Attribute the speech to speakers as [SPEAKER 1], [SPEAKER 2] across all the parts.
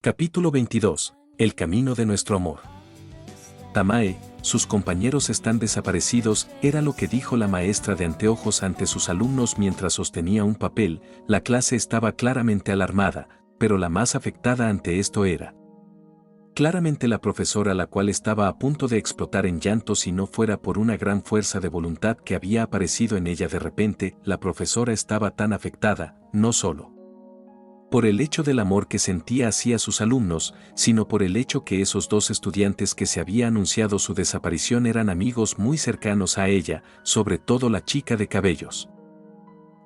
[SPEAKER 1] Capítulo 22. El camino de nuestro amor. Tamae, sus compañeros están desaparecidos, era lo que dijo la maestra de anteojos ante sus alumnos mientras sostenía un papel. La clase estaba claramente alarmada, pero la más afectada ante esto era claramente la profesora, la cual estaba a punto de explotar en llanto si no fuera por una gran fuerza de voluntad que había aparecido en ella de repente. La profesora estaba tan afectada, no solo por el hecho del amor que sentía hacia sus alumnos, sino por el hecho que esos dos estudiantes que se había anunciado su desaparición eran amigos muy cercanos a ella, sobre todo la chica de cabellos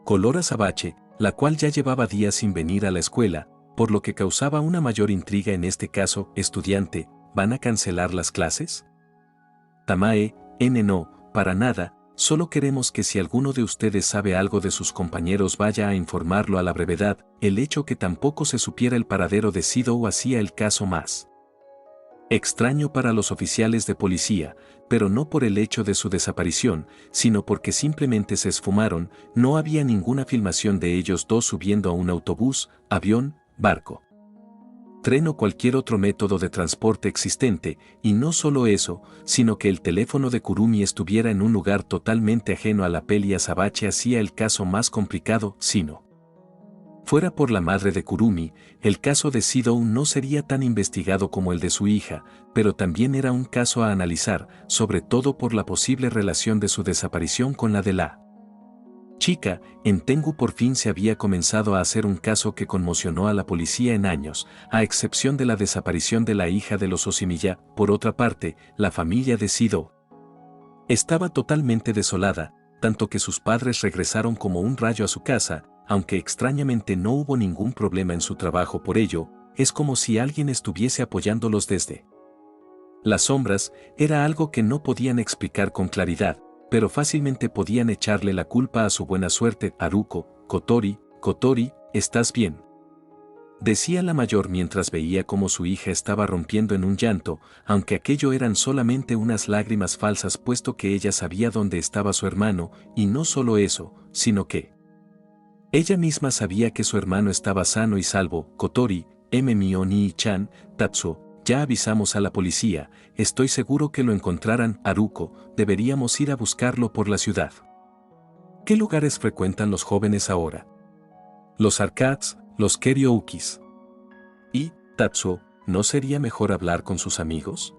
[SPEAKER 1] color azabache, la cual ya llevaba días sin venir a la escuela, por lo que causaba una mayor intriga en este caso. Estudiante, ¿van a cancelar las clases? Tamae, no, para nada. Solo queremos que si alguno de ustedes sabe algo de sus compañeros vaya a informarlo a la brevedad. El hecho que tampoco se supiera el paradero de Sidou hacía el caso más extraño para los oficiales de policía, pero no por el hecho de su desaparición, sino porque simplemente se esfumaron. No había ninguna filmación de ellos dos subiendo a un autobús, avión, barco, tren o cualquier otro método de transporte existente, y no solo eso, sino que el teléfono de Kurumi estuviera en un lugar totalmente ajeno a la peli Azabache hacía el caso más complicado. Si no fuera por la madre de Kurumi, el caso de Sidou no sería tan investigado como el de su hija, pero también era un caso a analizar, sobre todo por la posible relación de su desaparición con la de la chica. En Tengu por fin se había comenzado a hacer un caso que conmocionó a la policía en años, a excepción de la desaparición de la hija de los Oshimiya. Por otra parte, la familia de Sidou estaba totalmente desolada, tanto que sus padres regresaron como un rayo a su casa, aunque extrañamente no hubo ningún problema en su trabajo por ello. Es como si alguien estuviese apoyándolos desde las sombras. Era algo que no podían explicar con claridad, pero fácilmente podían echarle la culpa a su buena suerte. Haruko, Kotori, ¿estás bien?, decía la mayor mientras veía cómo su hija estaba rompiendo en un llanto, aunque aquello eran solamente unas lágrimas falsas puesto que ella sabía dónde estaba su hermano, y no solo eso, sino que ella misma sabía que su hermano estaba sano y salvo. Kotori, Mio Nii-chan, Tatsuo, ya avisamos a la policía, estoy seguro que lo encontrarán. Haruko, deberíamos ir a buscarlo por la ciudad. ¿Qué lugares frecuentan los jóvenes ahora? Los arcades, los karaokes. Y, Tatsuo, ¿no sería mejor hablar con sus amigos?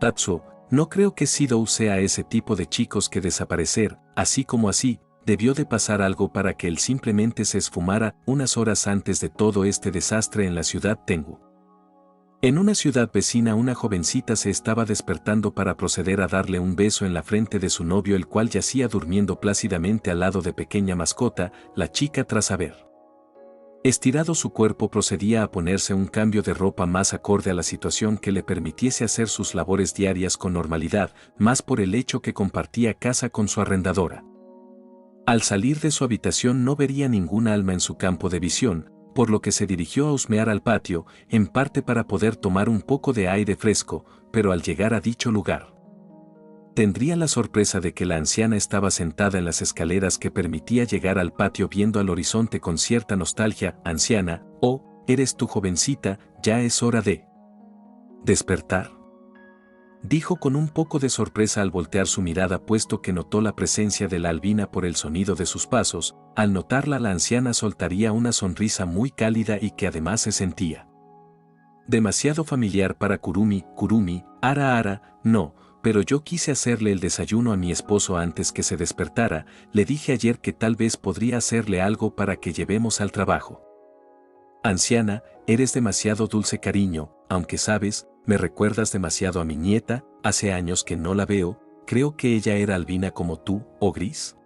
[SPEAKER 1] Tatsuo, no creo que Sidou sea ese tipo de chicos que desaparecer, así como así. Debió de pasar algo para que él simplemente se esfumara. Unas horas antes de todo este desastre en la ciudad Tengu, en una ciudad vecina, una jovencita se estaba despertando para proceder a darle un beso en la frente de su novio, el cual yacía durmiendo plácidamente al lado de pequeña mascota. La chica, tras haber estirado su cuerpo, procedía a ponerse un cambio de ropa más acorde a la situación que le permitiese hacer sus labores diarias con normalidad, más por el hecho que compartía casa con su arrendadora. Al salir de su habitación no vería ningún alma en su campo de visión, por lo que se dirigió a husmear al patio, en parte para poder tomar un poco de aire fresco, pero al llegar a dicho lugar tendría la sorpresa de que la anciana estaba sentada en las escaleras que permitía llegar al patio viendo al horizonte con cierta nostalgia. Anciana, oh, eres tú, jovencita, ya es hora de despertar, dijo con un poco de sorpresa al voltear su mirada puesto que notó la presencia de la albina por el sonido de sus pasos. Al notarla, la anciana soltaría una sonrisa muy cálida y que además se sentía demasiado familiar para Kurumi. Kurumi, ara, no, pero yo quise hacerle el desayuno a mi esposo antes que se despertara. Le dije ayer que tal vez podría hacerle algo para que llevemos al trabajo. Anciana, eres demasiado dulce, cariño, aunque sabes, me recuerdas demasiado a mi nieta. Hace años que no la veo. Creo que ella era albina como tú, o gris.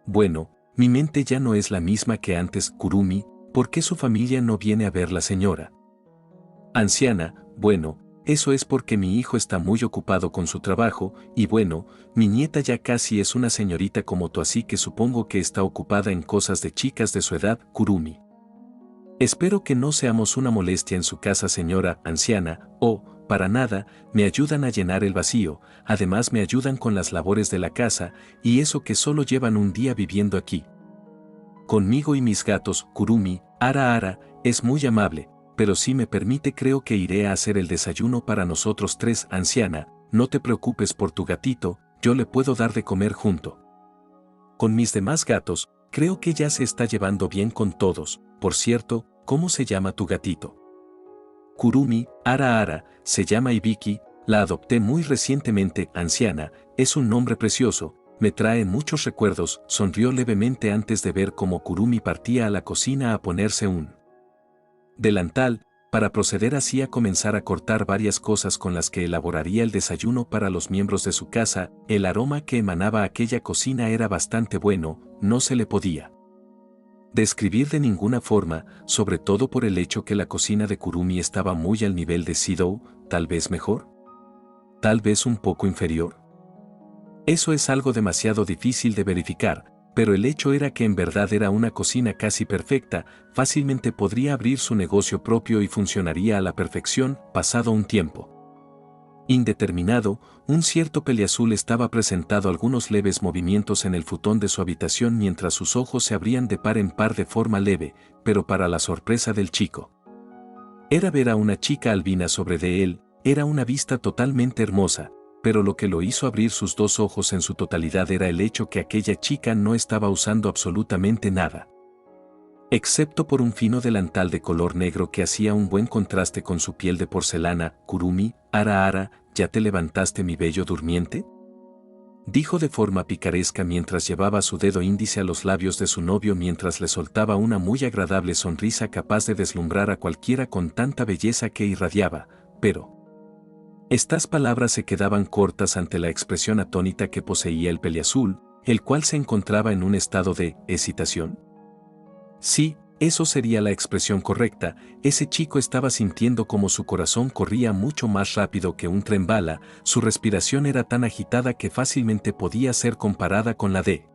[SPEAKER 1] Bueno, mi mente ya no es la misma que antes. Kurumi, ¿por qué su familia no viene a ver la señora? Anciana, bueno, eso es porque mi hijo está muy ocupado con su trabajo, y bueno, mi nieta ya casi es una señorita como tú, así que supongo que está ocupada en cosas de chicas de su edad. Kurumi, espero que no seamos una molestia en su casa, señora. Anciana, oh, para nada, me ayudan a llenar el vacío, además me ayudan con las labores de la casa, y eso que solo llevan un día viviendo aquí conmigo y mis gatos. Kurumi, ara, es muy amable, pero si me permite creo que iré a hacer el desayuno para nosotros tres, anciana, no te preocupes por tu gatito, yo le puedo dar de comer junto con mis demás gatos, creo que ya se está llevando bien con todos. Por cierto, ¿cómo se llama tu gatito? Kurumi, Ara, se llama Ibiki, la adopté muy recientemente, anciana, es un nombre precioso, me trae muchos recuerdos, sonrió levemente antes de ver cómo Kurumi partía a la cocina a ponerse un delantal, para proceder así a comenzar a cortar varias cosas con las que elaboraría el desayuno para los miembros de su casa. El aroma que emanaba aquella cocina era bastante bueno, no se le podía describir de ninguna forma, sobre todo por el hecho que la cocina de Kurumi estaba muy al nivel de Sidou, tal vez mejor, tal vez un poco inferior. Eso es algo demasiado difícil de verificar, pero el hecho era que en verdad era una cocina casi perfecta, fácilmente podría abrir su negocio propio y funcionaría a la perfección, pasado un tiempo indeterminado. Un cierto peliazul estaba presentando algunos leves movimientos en el futón de su habitación mientras sus ojos se abrían de par en par de forma leve, pero para la sorpresa del chico, era ver a una chica albina sobre de él. Era una vista totalmente hermosa, pero lo que lo hizo abrir sus dos ojos en su totalidad era el hecho que aquella chica no estaba usando absolutamente nada, excepto por un fino delantal de color negro que hacía un buen contraste con su piel de porcelana. Kurumi, Ara, ¿ya te levantaste, mi bello durmiente?, dijo de forma picaresca mientras llevaba su dedo índice a los labios de su novio mientras le soltaba una muy agradable sonrisa capaz de deslumbrar a cualquiera con tanta belleza que irradiaba, pero estas palabras se quedaban cortas ante la expresión atónita que poseía el peliazul, el cual se encontraba en un estado de excitación. Sí, eso sería la expresión correcta. Ese chico estaba sintiendo como su corazón corría mucho más rápido que un tren bala, su respiración era tan agitada que fácilmente podía ser comparada con la de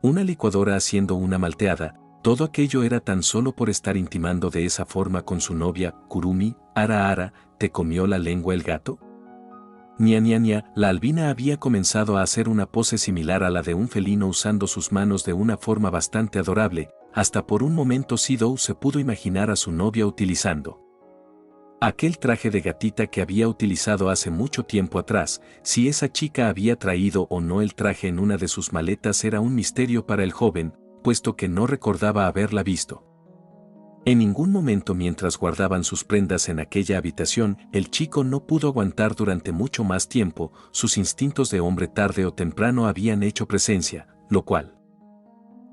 [SPEAKER 1] una licuadora haciendo una malteada. Todo aquello era tan solo por estar intimando de esa forma con su novia. Kurumi, Ara, ¿te comió la lengua el gato? Ña, la albina había comenzado a hacer una pose similar a la de un felino usando sus manos de una forma bastante adorable. Hasta por un momento Sidou se pudo imaginar a su novia utilizando aquel traje de gatita que había utilizado hace mucho tiempo atrás. Si esa chica había traído o no el traje en una de sus maletas era un misterio para el joven, puesto que no recordaba haberla visto en ningún momento mientras guardaban sus prendas en aquella habitación. El chico no pudo aguantar durante mucho más tiempo, sus instintos de hombre tarde o temprano habían hecho presencia, lo cual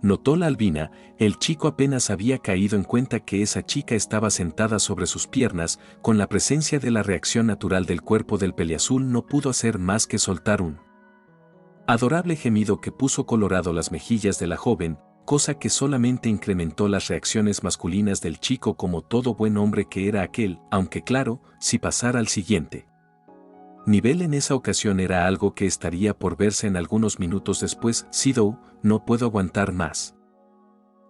[SPEAKER 1] notó la albina. El chico apenas había caído en cuenta que esa chica estaba sentada sobre sus piernas. Con la presencia de la reacción natural del cuerpo del peliazul no pudo hacer más que soltar un adorable gemido que puso colorado las mejillas de la joven, cosa que solamente incrementó las reacciones masculinas del chico como todo buen hombre que era aquel, aunque claro, si pasara al siguiente nivel en esa ocasión era algo que estaría por verse en algunos minutos después. Sidou, no puedo aguantar más.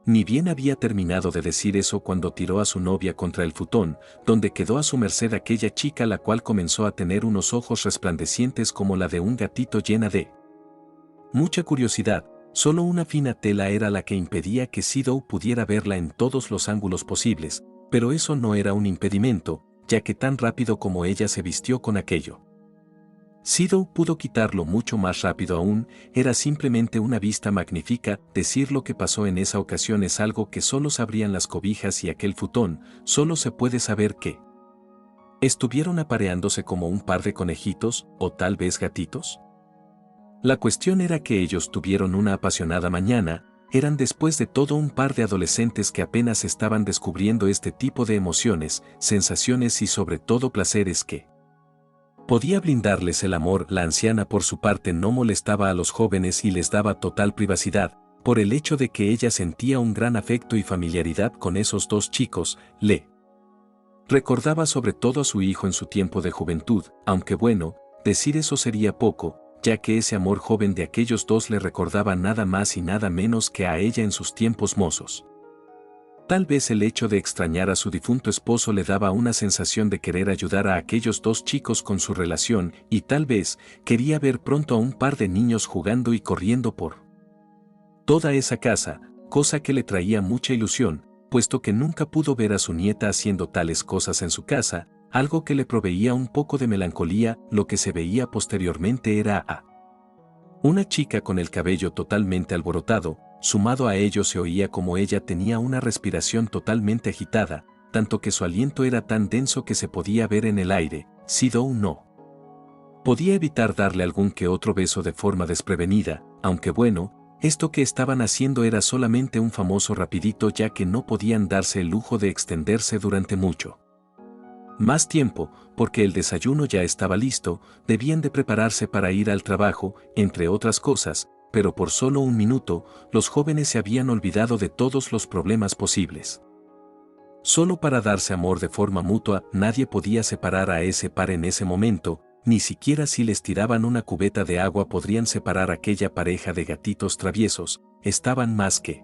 [SPEAKER 1] Ni bien había terminado de decir eso cuando tiró a su novia contra el futón, donde quedó a su merced aquella chica, la cual comenzó a tener unos ojos resplandecientes como la de un gatito, llena de mucha curiosidad. Solo una fina tela era la que impedía que Sidou pudiera verla en todos los ángulos posibles, pero eso no era un impedimento, ya que tan rápido como ella se vistió con aquello, Sidou pudo quitarlo mucho más rápido aún. Era simplemente una vista magnífica. Decir lo que pasó en esa ocasión es algo que solo sabrían las cobijas y aquel futón. Solo se puede saber que estuvieron apareándose como un par de conejitos, o tal vez gatitos. La cuestión era que ellos tuvieron una apasionada mañana. Eran después de todo un par de adolescentes que apenas estaban descubriendo este tipo de emociones, sensaciones y sobre todo placeres que podía brindarles el amor. La anciana por su parte no molestaba a los jóvenes y les daba total privacidad, por el hecho de que ella sentía un gran afecto y familiaridad con esos dos chicos. Le recordaba sobre todo a su hijo en su tiempo de juventud, aunque bueno, decir eso sería poco, ya que ese amor joven de aquellos dos le recordaba nada más y nada menos que a ella en sus tiempos mozos. Tal vez el hecho de extrañar a su difunto esposo le daba una sensación de querer ayudar a aquellos dos chicos con su relación, y tal vez quería ver pronto a un par de niños jugando y corriendo por toda esa casa, cosa que le traía mucha ilusión. puesto que nunca pudo ver a su nieta haciendo tales cosas en su casa, algo que le proveía un poco de melancolía. Lo que se veía posteriormente era a una chica con el cabello totalmente alborotado. Sumado a ello se oía como ella tenía una respiración totalmente agitada, tanto que su aliento era tan denso que se podía ver en el aire. Sido no podía evitar darle algún que otro beso de forma desprevenida, aunque bueno, esto que estaban haciendo era solamente un famoso rapidito, ya que no podían darse el lujo de extenderse durante mucho más tiempo, porque el desayuno ya estaba listo. Debían de prepararse para ir al trabajo, entre otras cosas, pero por solo un minuto, los jóvenes se habían olvidado de todos los problemas posibles. Solo para darse amor de forma mutua. Nadie podía separar a ese par en ese momento, ni siquiera si les tiraban una cubeta de agua podrían separar a aquella pareja de gatitos traviesos. Estaban más que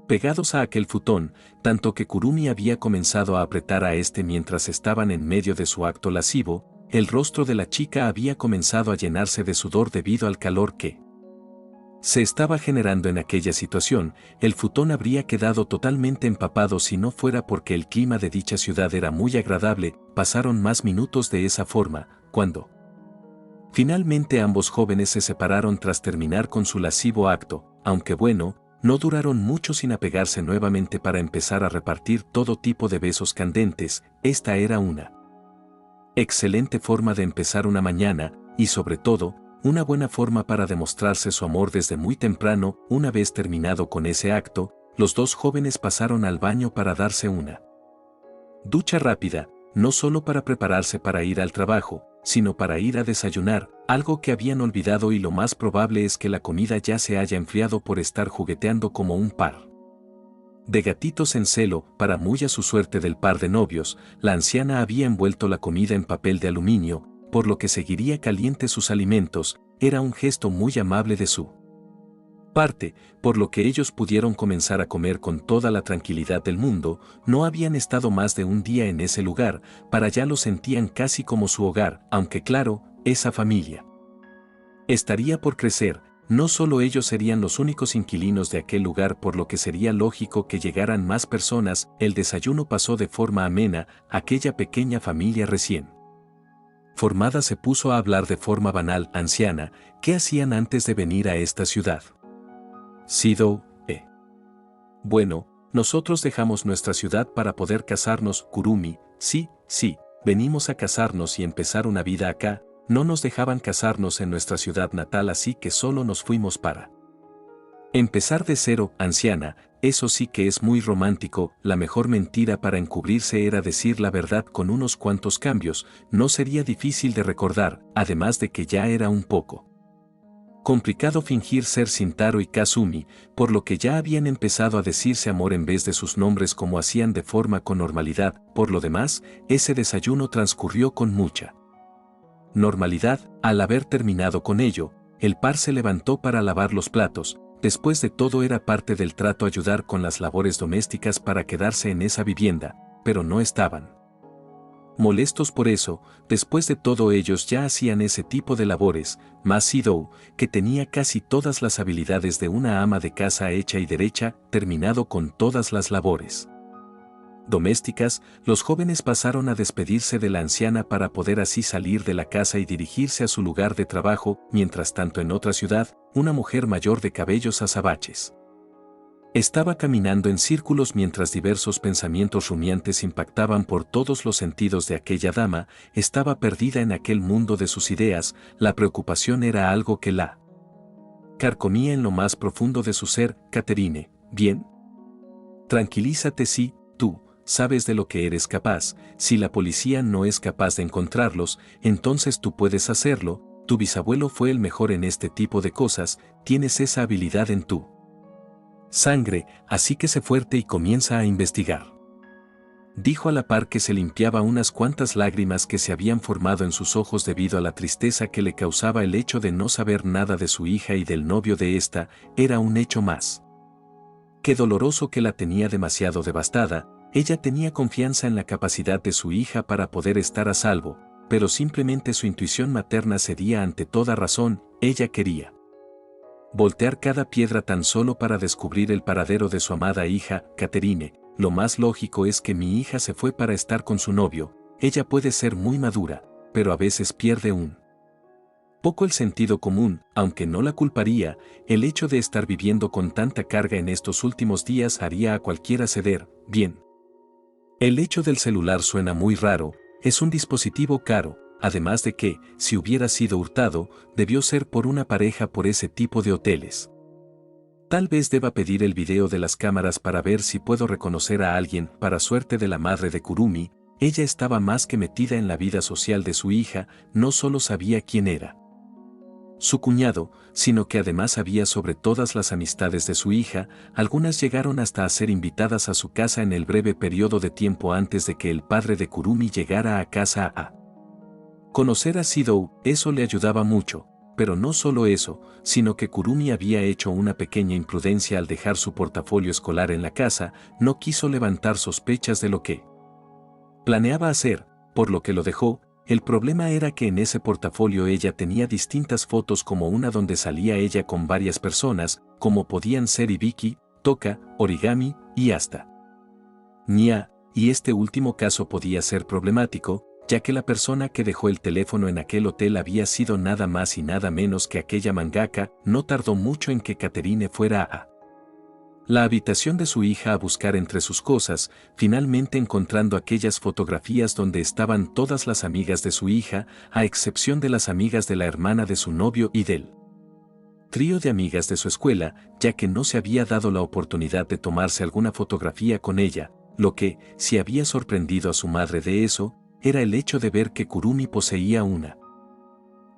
[SPEAKER 1] pegados a aquel futón, tanto que Kurumi había comenzado a apretar a este mientras estaban en medio de su acto lascivo. El rostro de la chica había comenzado a llenarse de sudor debido al calor que se estaba generando en aquella situación. El futón habría quedado totalmente empapado si no fuera porque el clima de dicha ciudad era muy agradable. Pasaron más minutos de esa forma, cuando finalmente ambos jóvenes se separaron tras terminar con su lascivo acto, aunque bueno, no duraron mucho sin apegarse nuevamente para empezar a repartir todo tipo de besos candentes. Esta era una excelente forma de empezar una mañana, y sobre todo, una buena forma para demostrarse su amor desde muy temprano. Una vez terminado con ese acto, los dos jóvenes pasaron al baño para darse una ducha rápida, no solo para prepararse para ir al trabajo, sino para ir a desayunar, algo que habían olvidado, y lo más probable es que la comida ya se haya enfriado por estar jugueteando como un par de gatitos en celo. Para muy a su suerte del par de novios, la anciana había envuelto la comida en papel de aluminio, por lo que seguiría caliente sus alimentos. Era un gesto muy amable de su parte, por lo que ellos pudieron comenzar a comer con toda la tranquilidad del mundo. No habían estado más de un día en ese lugar, para ya lo sentían casi como su hogar, aunque claro, esa familia estaría por crecer. No solo ellos serían los únicos inquilinos de aquel lugar, por lo que sería lógico que llegaran más personas. El desayuno pasó de forma amena. Aquella pequeña familia recién formada se puso a hablar de forma banal. Anciana, ¿qué hacían antes de venir a esta ciudad? Sido, bueno, nosotros dejamos nuestra ciudad para poder casarnos. Kurumi, sí, venimos a casarnos y empezar una vida acá. No nos dejaban casarnos en nuestra ciudad natal, así que solo nos fuimos para empezar de cero. Anciana, eso sí que es muy romántico. La mejor mentira para encubrirse era decir la verdad. Con unos cuantos cambios, no sería difícil de recordar, además de que ya era un poco complicado fingir ser Shintaro y Kazumi, por lo que ya habían empezado a decirse amor en vez de sus nombres, como hacían de forma con normalidad. Por lo demás, ese desayuno transcurrió con mucha normalidad. Al haber terminado con ello, el par se levantó para lavar los platos. Después de todo, era parte del trato ayudar con las labores domésticas para quedarse en esa vivienda, pero no estaban molestos por eso. Después de todo, ellos ya hacían ese tipo de labores, más Sidou, que tenía casi todas las habilidades de una ama de casa hecha y derecha. Terminado con todas las labores domésticas, los jóvenes pasaron a despedirse de la anciana para poder así salir de la casa y dirigirse a su lugar de trabajo. Mientras tanto, en otra ciudad, una mujer mayor de cabellos azabaches estaba caminando en círculos mientras diversos pensamientos rumiantes impactaban por todos los sentidos de aquella dama. Estaba perdida en aquel mundo de sus ideas. La preocupación era algo que la carcomía en lo más profundo de su ser. Catherine, bien. Tranquilízate, sí, tú sabes de lo que eres capaz. Si la policía no es capaz de encontrarlos, entonces tú puedes hacerlo. Tu bisabuelo fue el mejor en este tipo de cosas. Tienes esa habilidad en tu sangre, así que sé fuerte y comienza a investigar. Dijo a la par que se limpiaba unas cuantas lágrimas que se habían formado en sus ojos debido a la tristeza que le causaba el hecho de no saber nada de su hija y del novio de esta. Era un hecho más que doloroso que la tenía demasiado devastada. Ella tenía confianza en la capacidad de su hija para poder estar a salvo, pero simplemente su intuición materna cedía ante toda razón. Ella quería voltear cada piedra tan solo para descubrir el paradero de su amada hija. Catherine, lo más lógico es que mi hija se fue para estar con su novio, ella puede ser muy madura, pero a veces pierde un poco el sentido común, aunque no la culparía, el hecho de estar viviendo con tanta carga en estos últimos días haría a cualquiera ceder, bien. El hecho del celular suena muy raro, es un dispositivo caro, además de que, si hubiera sido hurtado, debió ser por una pareja por ese tipo de hoteles. Tal vez deba pedir el video de las cámaras para ver si puedo reconocer a alguien. Para suerte de la madre de Kurumi, ella estaba más que metida en la vida social de su hija, no solo sabía quién era su cuñado, sino que además sabía sobre todas las amistades de su hija, algunas llegaron hasta a ser invitadas a su casa en el breve periodo de tiempo antes de que el padre de Kurumi llegara a casa a conocer a Shidou. Eso le ayudaba mucho, pero no solo eso, sino que Kurumi había hecho una pequeña imprudencia al dejar su portafolio escolar en la casa, no quiso levantar sospechas de lo que planeaba hacer, por lo que lo dejó. El problema era que en ese portafolio ella tenía distintas fotos, como una donde salía ella con varias personas, como podían ser Ibiki, Toka, Origami, y hasta Nya, y este último caso podía ser problemático, ya que la persona que dejó el teléfono en aquel hotel había sido nada más y nada menos que aquella mangaka. No tardó mucho en que Catherine fuera a la habitación de su hija a buscar entre sus cosas, finalmente encontrando aquellas fotografías donde estaban todas las amigas de su hija, a excepción de las amigas de la hermana de su novio y del trío de amigas de su escuela, ya que no se había dado la oportunidad de tomarse alguna fotografía con ella. Lo que, si había sorprendido a su madre de eso, era el hecho de ver que Kurumi poseía una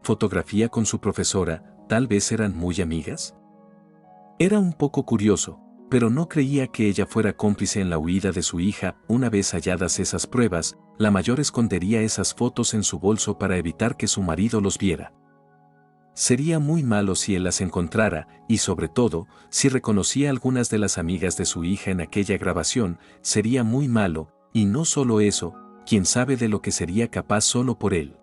[SPEAKER 1] fotografía con su profesora. ¿Tal vez eran muy amigas? Era un poco curioso, pero no creía que ella fuera cómplice en la huida de su hija. Una vez halladas esas pruebas, la mayor escondería esas fotos en su bolso para evitar que su marido los viera. Sería muy malo si él las encontrara, y sobre todo, si reconocía algunas de las amigas de su hija en aquella grabación, sería muy malo, y no solo eso, quién sabe de lo que sería capaz solo por él.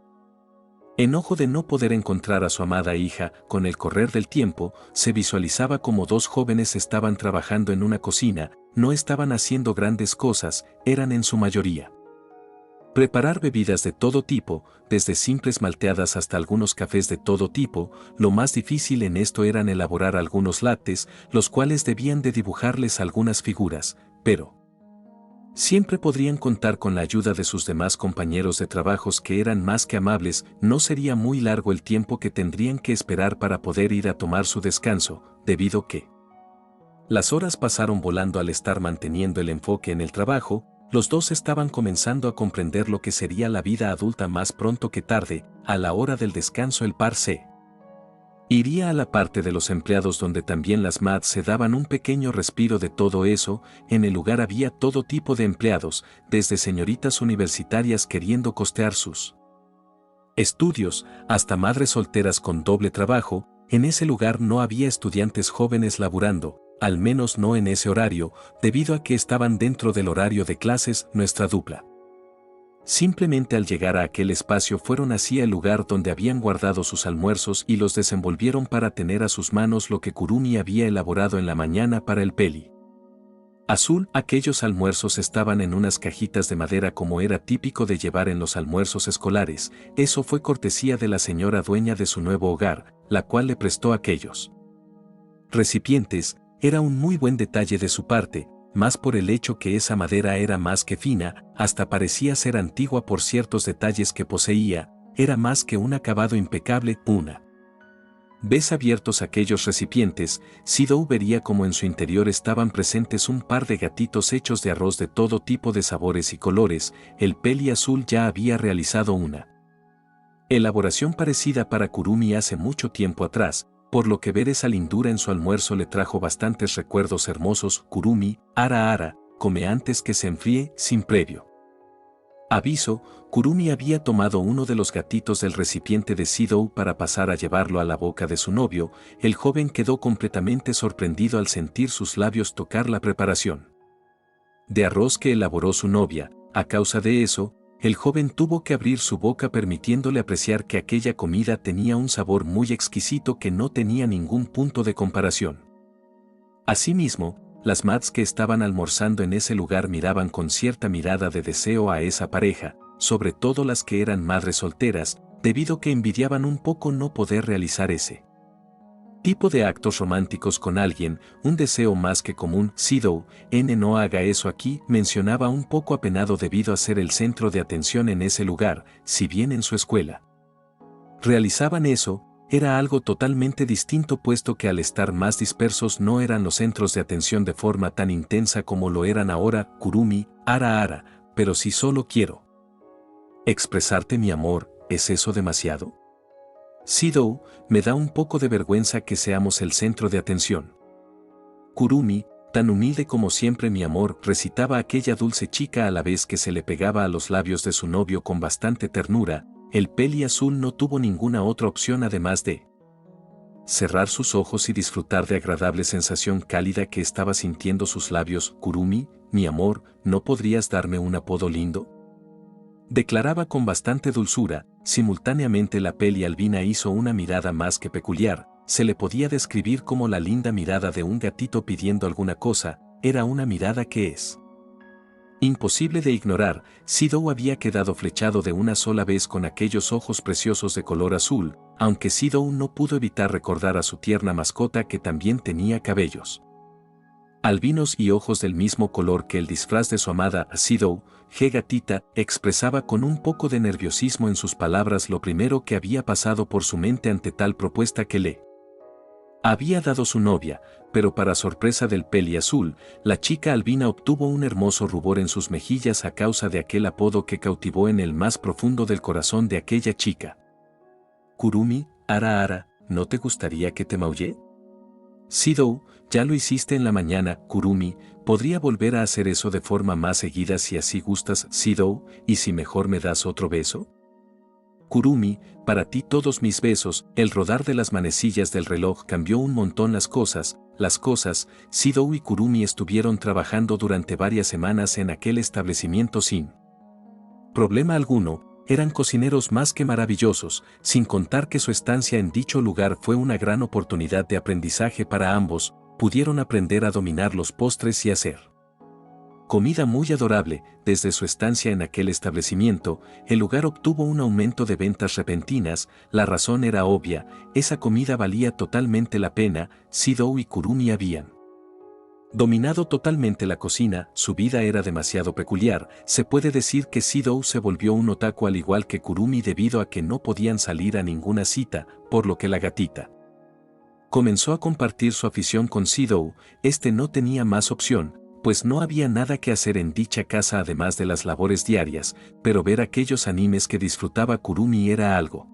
[SPEAKER 1] Enojo de no poder encontrar a su amada hija. Con el correr del tiempo, se visualizaba como dos jóvenes estaban trabajando en una cocina. No estaban haciendo grandes cosas, eran en su mayoría preparar bebidas de todo tipo, desde simples malteadas hasta algunos cafés de todo tipo. Lo más difícil en esto eran elaborar algunos lattes, los cuales debían de dibujarles algunas figuras, pero siempre podrían contar con la ayuda de sus demás compañeros de trabajos, que eran más que amables. No sería muy largo el tiempo que tendrían que esperar para poder ir a tomar su descanso, debido que las horas pasaron volando al estar manteniendo el enfoque en el trabajo. Los dos estaban comenzando a comprender lo que sería la vida adulta más pronto que tarde. A la hora del descanso el par se iría a la parte de los empleados, donde también las MAD se daban un pequeño respiro de todo eso. En el lugar había todo tipo de empleados, desde señoritas universitarias queriendo costear sus estudios, hasta madres solteras con doble trabajo. En ese lugar no había estudiantes jóvenes laburando, al menos no en ese horario, debido a que estaban dentro del horario de clases. Nuestra dupla simplemente al llegar a aquel espacio fueron hacia el lugar donde habían guardado sus almuerzos y los desenvolvieron para tener a sus manos lo que Kurumi había elaborado en la mañana para el peli azul. Aquellos almuerzos estaban en unas cajitas de madera, como era típico de llevar en los almuerzos escolares. Eso fue cortesía de la señora dueña de su nuevo hogar, la cual le prestó aquellos recipientes. Era un muy buen detalle de su parte, más por el hecho que esa madera era más que fina, hasta parecía ser antigua por ciertos detalles que poseía. Era más que un acabado impecable. Una vez abiertos aquellos recipientes, Shidou vería como en su interior estaban presentes un par de gatitos hechos de arroz de todo tipo de sabores y colores. El peli azul ya había realizado una elaboración parecida para Kurumi hace mucho tiempo atrás, por lo que ver esa lindura en su almuerzo le trajo bastantes recuerdos hermosos. Kurumi, ara, come antes que se enfríe. Sin previo aviso, Kurumi había tomado uno de los gatitos del recipiente de Shidou para pasar a llevarlo a la boca de su novio. El joven quedó completamente sorprendido al sentir sus labios tocar la preparación de arroz que elaboró su novia. A causa de eso, el joven tuvo que abrir su boca, permitiéndole apreciar que aquella comida tenía un sabor muy exquisito que no tenía ningún punto de comparación. Asimismo, las Mads que estaban almorzando en ese lugar miraban con cierta mirada de deseo a esa pareja, sobre todo las que eran madres solteras, debido que envidiaban un poco no poder realizar ese tipo de actos románticos con alguien, un deseo más que común. Sido, no haga eso aquí, mencionaba un poco apenado debido a ser el centro de atención en ese lugar, si bien en su escuela realizaban eso, era algo totalmente distinto puesto que al estar más dispersos no eran los centros de atención de forma tan intensa como lo eran ahora. Kurumi, ara, pero si solo quiero expresarte mi amor, ¿es eso demasiado? Sido, me da un poco de vergüenza que seamos el centro de atención. Kurumi, tan humilde como siempre mi amor, recitaba aquella dulce chica a la vez que se le pegaba a los labios de su novio con bastante ternura. El peli azul no tuvo ninguna otra opción además de cerrar sus ojos y disfrutar de agradable sensación cálida que estaba sintiendo sus labios. Kurumi, mi amor, ¿no podrías darme un apodo lindo?, declaraba con bastante dulzura. Simultáneamente la peli albina hizo una mirada más que peculiar, se le podía describir como la linda mirada de un gatito pidiendo alguna cosa, era una mirada que es imposible de ignorar. Sido había quedado flechado de una sola vez con aquellos ojos preciosos de color azul, aunque Sido no pudo evitar recordar a su tierna mascota que también tenía cabellos albinos y ojos del mismo color que el disfraz de su amada. Sido, gatita, expresaba con un poco de nerviosismo en sus palabras lo primero que había pasado por su mente ante tal propuesta que le había dado su novia, pero para sorpresa del peli azul, la chica albina obtuvo un hermoso rubor en sus mejillas a causa de aquel apodo que cautivó en el más profundo del corazón de aquella chica. Kurumi, ara, ¿no te gustaría que te maulle? Sido, ya lo hiciste en la mañana. Kurumi, podría volver a hacer eso de forma más seguida si así gustas. Sido, ¿y si mejor me das otro beso? Kurumi, para ti todos mis besos. El rodar de las manecillas del reloj cambió un montón las cosas. Sido y Kurumi estuvieron trabajando durante varias semanas en aquel establecimiento sin problema alguno. Eran cocineros más que maravillosos, sin contar que su estancia en dicho lugar fue una gran oportunidad de aprendizaje para ambos. Pudieron aprender a dominar los postres y hacer comida muy adorable. Desde su estancia en aquel establecimiento, el lugar obtuvo un aumento de ventas repentinas. La razón era obvia, esa comida valía totalmente la pena. Sido y Kurumi habían dominado totalmente la cocina. Su vida era demasiado peculiar. Se puede decir que Sido se volvió un otaku al igual que Kurumi debido a que no podían salir a ninguna cita, por lo que la gatita comenzó a compartir su afición con Sido. No tenía más opción, pues no había nada que hacer en dicha casa además de las labores diarias, pero ver aquellos animes que disfrutaba Kurumi era algo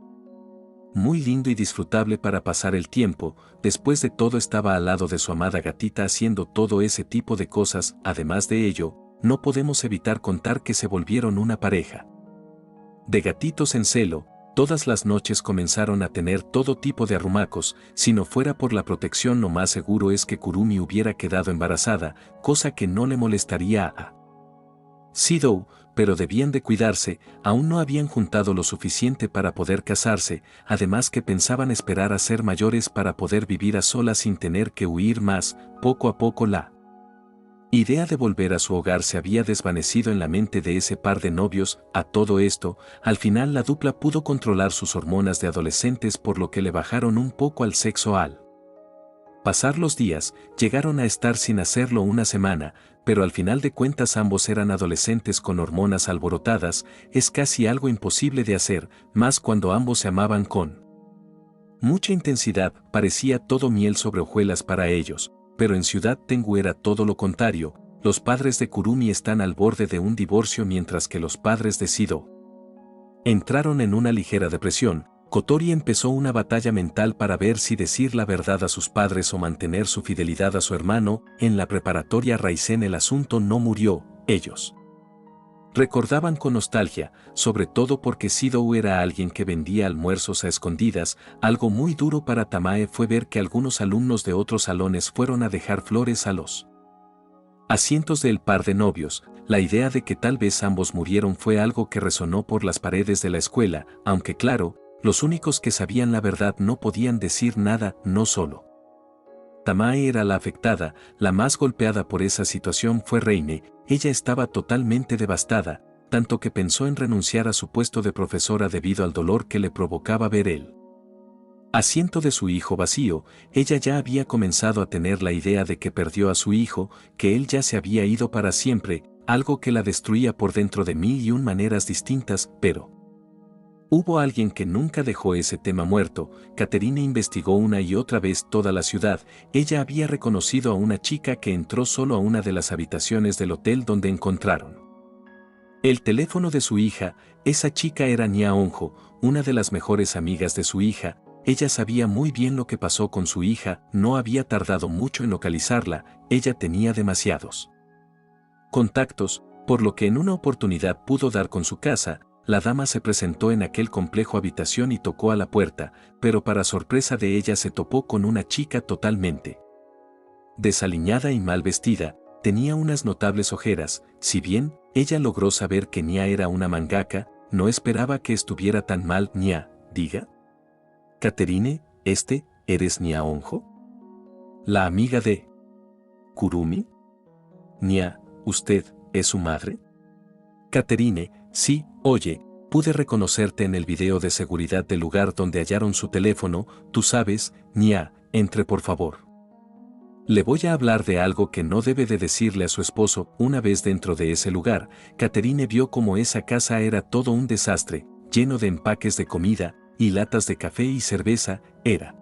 [SPEAKER 1] muy lindo y disfrutable para pasar el tiempo. Después de todo estaba al lado de su amada gatita haciendo todo ese tipo de cosas. Además de ello, no podemos evitar contar que se volvieron una pareja de gatitos en celo. Todas las noches comenzaron a tener todo tipo de arrumacos. Si no fuera por la protección, lo más seguro es que Kurumi hubiera quedado embarazada, cosa que no le molestaría a Sido, pero debían de cuidarse. Aún no habían juntado lo suficiente para poder casarse, además que pensaban esperar a ser mayores para poder vivir a solas sin tener que huir más. Poco a poco la idea de volver a su hogar se había desvanecido en la mente de ese par de novios. A todo esto, al final la dupla pudo controlar sus hormonas de adolescentes, por lo que le bajaron un poco al sexo. Al pasar los días, llegaron a estar sin hacerlo una semana, pero al final de cuentas ambos eran adolescentes con hormonas alborotadas. Es casi algo imposible de hacer, más cuando ambos se amaban con mucha intensidad. Parecía todo miel sobre hojuelas para ellos. Pero en Ciudad Tengu era todo lo contrario. Los padres de Kurumi están al borde de un divorcio mientras que los padres de Sido entraron en una ligera depresión. Kotori empezó una batalla mental para ver si decir la verdad a sus padres o mantener su fidelidad a su hermano. En la preparatoria Raizen el asunto no murió. Ellos recordaban con nostalgia, sobre todo porque Sido era alguien que vendía almuerzos a escondidas. Algo muy duro para Tamae fue ver que algunos alumnos de otros salones fueron a dejar flores a los asientos del par de novios. La idea de que tal vez ambos murieron fue algo que resonó por las paredes de la escuela, aunque claro, los únicos que sabían la verdad no podían decir nada. No solo Tamae era la afectada, la más golpeada por esa situación fue Reine. Ella estaba totalmente devastada, tanto que pensó en renunciar a su puesto de profesora debido al dolor que le provocaba ver el asiento de su hijo vacío. Ella ya había comenzado a tener la idea de que perdió a su hijo, que él ya se había ido para siempre, algo que la destruía por dentro de mil y un maneras distintas, pero hubo alguien que nunca dejó ese tema muerto. Catherine investigó una y otra vez toda la ciudad. Ella había reconocido a una chica que entró solo a una de las habitaciones del hotel donde encontraron el teléfono de su hija. Esa chica era Nia Onjo, una de las mejores amigas de su hija. Ella sabía muy bien lo que pasó con su hija, no había tardado mucho en localizarla, ella tenía demasiados contactos, por lo que en una oportunidad pudo dar con su casa. La dama se presentó en aquel complejo habitación y tocó a la puerta, pero para sorpresa de ella se topó con una chica totalmente desaliñada y mal vestida. Tenía unas notables ojeras. Si bien ella logró saber que Nia era una mangaka, no esperaba que estuviera tan mal. Nia, diga. Catherine, ¿eres Nia Onjo? ¿La amiga de Kurumi? Nia, ¿usted es su madre? Catherine, sí, oye, pude reconocerte en el video de seguridad del lugar donde hallaron su teléfono. Tú sabes, Nia, entre por favor. Le voy a hablar de algo que no debe de decirle a su esposo. Una vez dentro de ese lugar, Catherine vio cómo esa casa era todo un desastre, lleno de empaques de comida y latas de café y cerveza. Era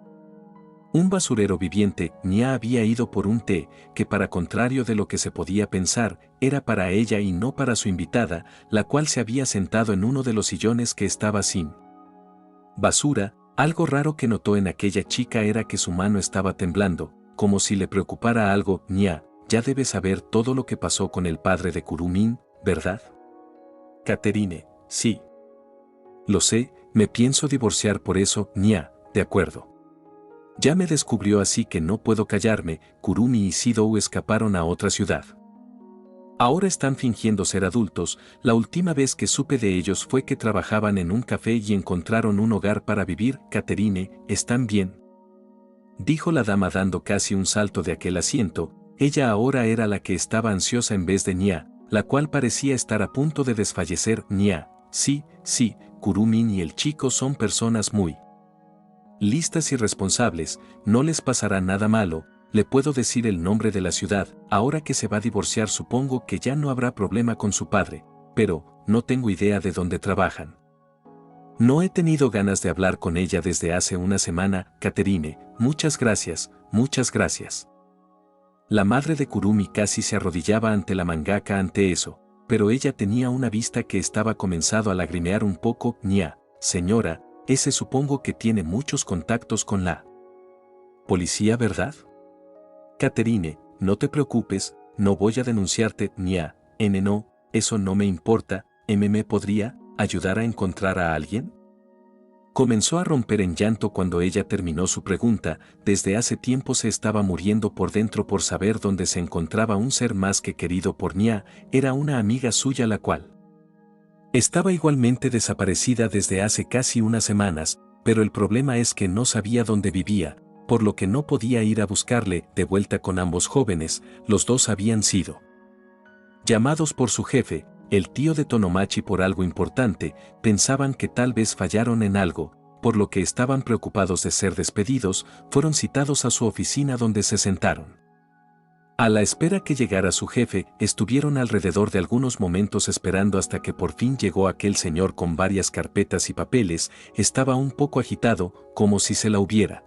[SPEAKER 1] un basurero viviente. Nia había ido por un té, que para contrario de lo que se podía pensar, era para ella y no para su invitada, la cual se había sentado en uno de los sillones que estaba sin basura. Algo raro que notó en aquella chica era que su mano estaba temblando, como si le preocupara algo. Nia, ya debes saber todo lo que pasó con el padre de Kurumin, ¿verdad? Catherine, sí. Lo sé, me pienso divorciar por eso. Nia, de acuerdo. Ya me descubrió, así que no puedo callarme. Kurumi y Sidou escaparon a otra ciudad. Ahora están fingiendo ser adultos. La última vez que supe de ellos fue que trabajaban en un café y encontraron un hogar para vivir. Catherine, ¿están bien?, dijo la dama dando casi un salto de aquel asiento. Ella ahora era la que estaba ansiosa en vez de Nia, la cual parecía estar a punto de desfallecer. Nia, sí, Kurumin y el chico son personas muy listas y responsables, no les pasará nada malo. Le puedo decir el nombre de la ciudad. Ahora que se va a divorciar supongo que ya no habrá problema con su padre, pero no tengo idea de dónde trabajan. No he tenido ganas de hablar con ella desde hace una semana. Catherine, muchas gracias, muchas gracias. La madre de Kurumi casi se arrodillaba ante la mangaka ante eso, pero ella tenía una vista que estaba comenzando a lagrimear un poco. Nia, señora, ese supongo que tiene muchos contactos con la policía, ¿verdad? Catherine, no te preocupes, no voy a denunciarte. Nia, no, eso no me importa. ¿Me podría ayudar a encontrar a alguien? Comenzó a romper en llanto cuando ella terminó su pregunta. Desde hace tiempo se estaba muriendo por dentro por saber dónde se encontraba un ser más que querido por Nia. Era una amiga suya la cual estaba igualmente desaparecida desde hace casi unas semanas, pero el problema es que no sabía dónde vivía, por lo que no podía ir a buscarle. De vuelta con ambos jóvenes, los dos habían sido llamados por su jefe, el tío de Tonomachi, por algo importante. Pensaban que tal vez fallaron en algo, por lo que estaban preocupados de ser despedidos. Fueron citados a su oficina donde se sentaron. A la espera que llegara su jefe, estuvieron alrededor de algunos momentos esperando hasta que por fin llegó aquel señor con varias carpetas y papeles. Estaba un poco agitado, como si se la hubiera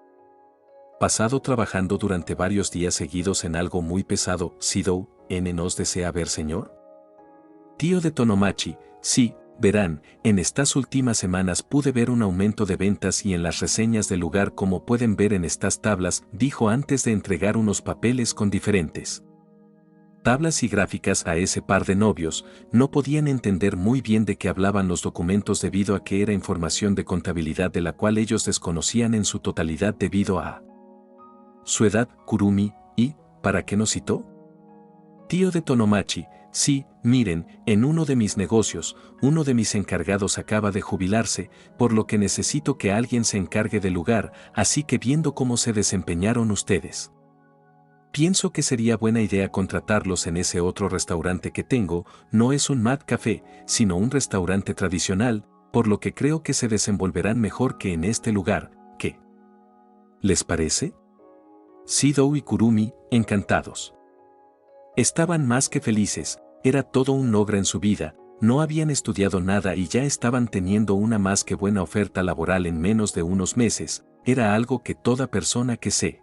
[SPEAKER 1] pasado trabajando durante varios días seguidos en algo muy pesado. Sidou, ¿nos desea ver, señor? Tío de Tonomachi, sí, verán, en estas últimas semanas pude ver un aumento de ventas y en las reseñas del lugar, como pueden ver en estas tablas, dijo antes de entregar unos papeles con diferentes tablas y gráficas a ese par de novios. No podían entender muy bien de qué hablaban los documentos debido a que era información de contabilidad de la cual ellos desconocían en su totalidad debido a su edad. Kurumi, ¿y para qué nos citó? Tío de Tonomachi, sí, miren, en uno de mis negocios, uno de mis encargados acaba de jubilarse, por lo que necesito que alguien se encargue del lugar, así que viendo cómo se desempeñaron ustedes Pienso que sería buena idea contratarlos en ese otro restaurante que tengo. No es un Mad Café, sino un restaurante tradicional, por lo que creo que se desenvolverán mejor que en este lugar. ¿Qué les parece? Shidou y Kurumi, encantados. Estaban más que felices, era todo un logro en su vida, no habían estudiado nada y ya estaban teniendo una más que buena oferta laboral en menos de unos meses. Era algo que toda persona que se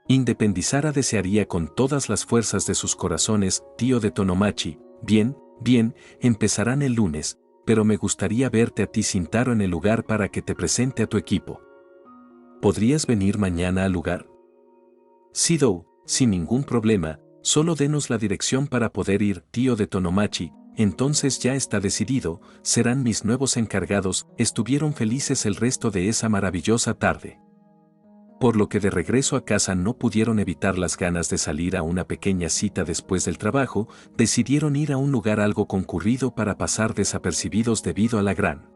[SPEAKER 1] independizara desearía con todas las fuerzas de sus corazones. Tío de Tonomachi, bien, empezarán el lunes, pero me gustaría verte a ti Shintaro en el lugar para que te presente a tu equipo. ¿Podrías venir mañana al lugar? Shidou, sin ningún problema, solo denos la dirección para poder ir. Tío de Tonomachi, entonces ya está decidido, serán mis nuevos encargados. Estuvieron felices el resto de esa maravillosa tarde. Por lo que de regreso a casa no pudieron evitar las ganas de salir a una pequeña cita después del trabajo. Decidieron ir a un lugar algo concurrido para pasar desapercibidos debido a la gran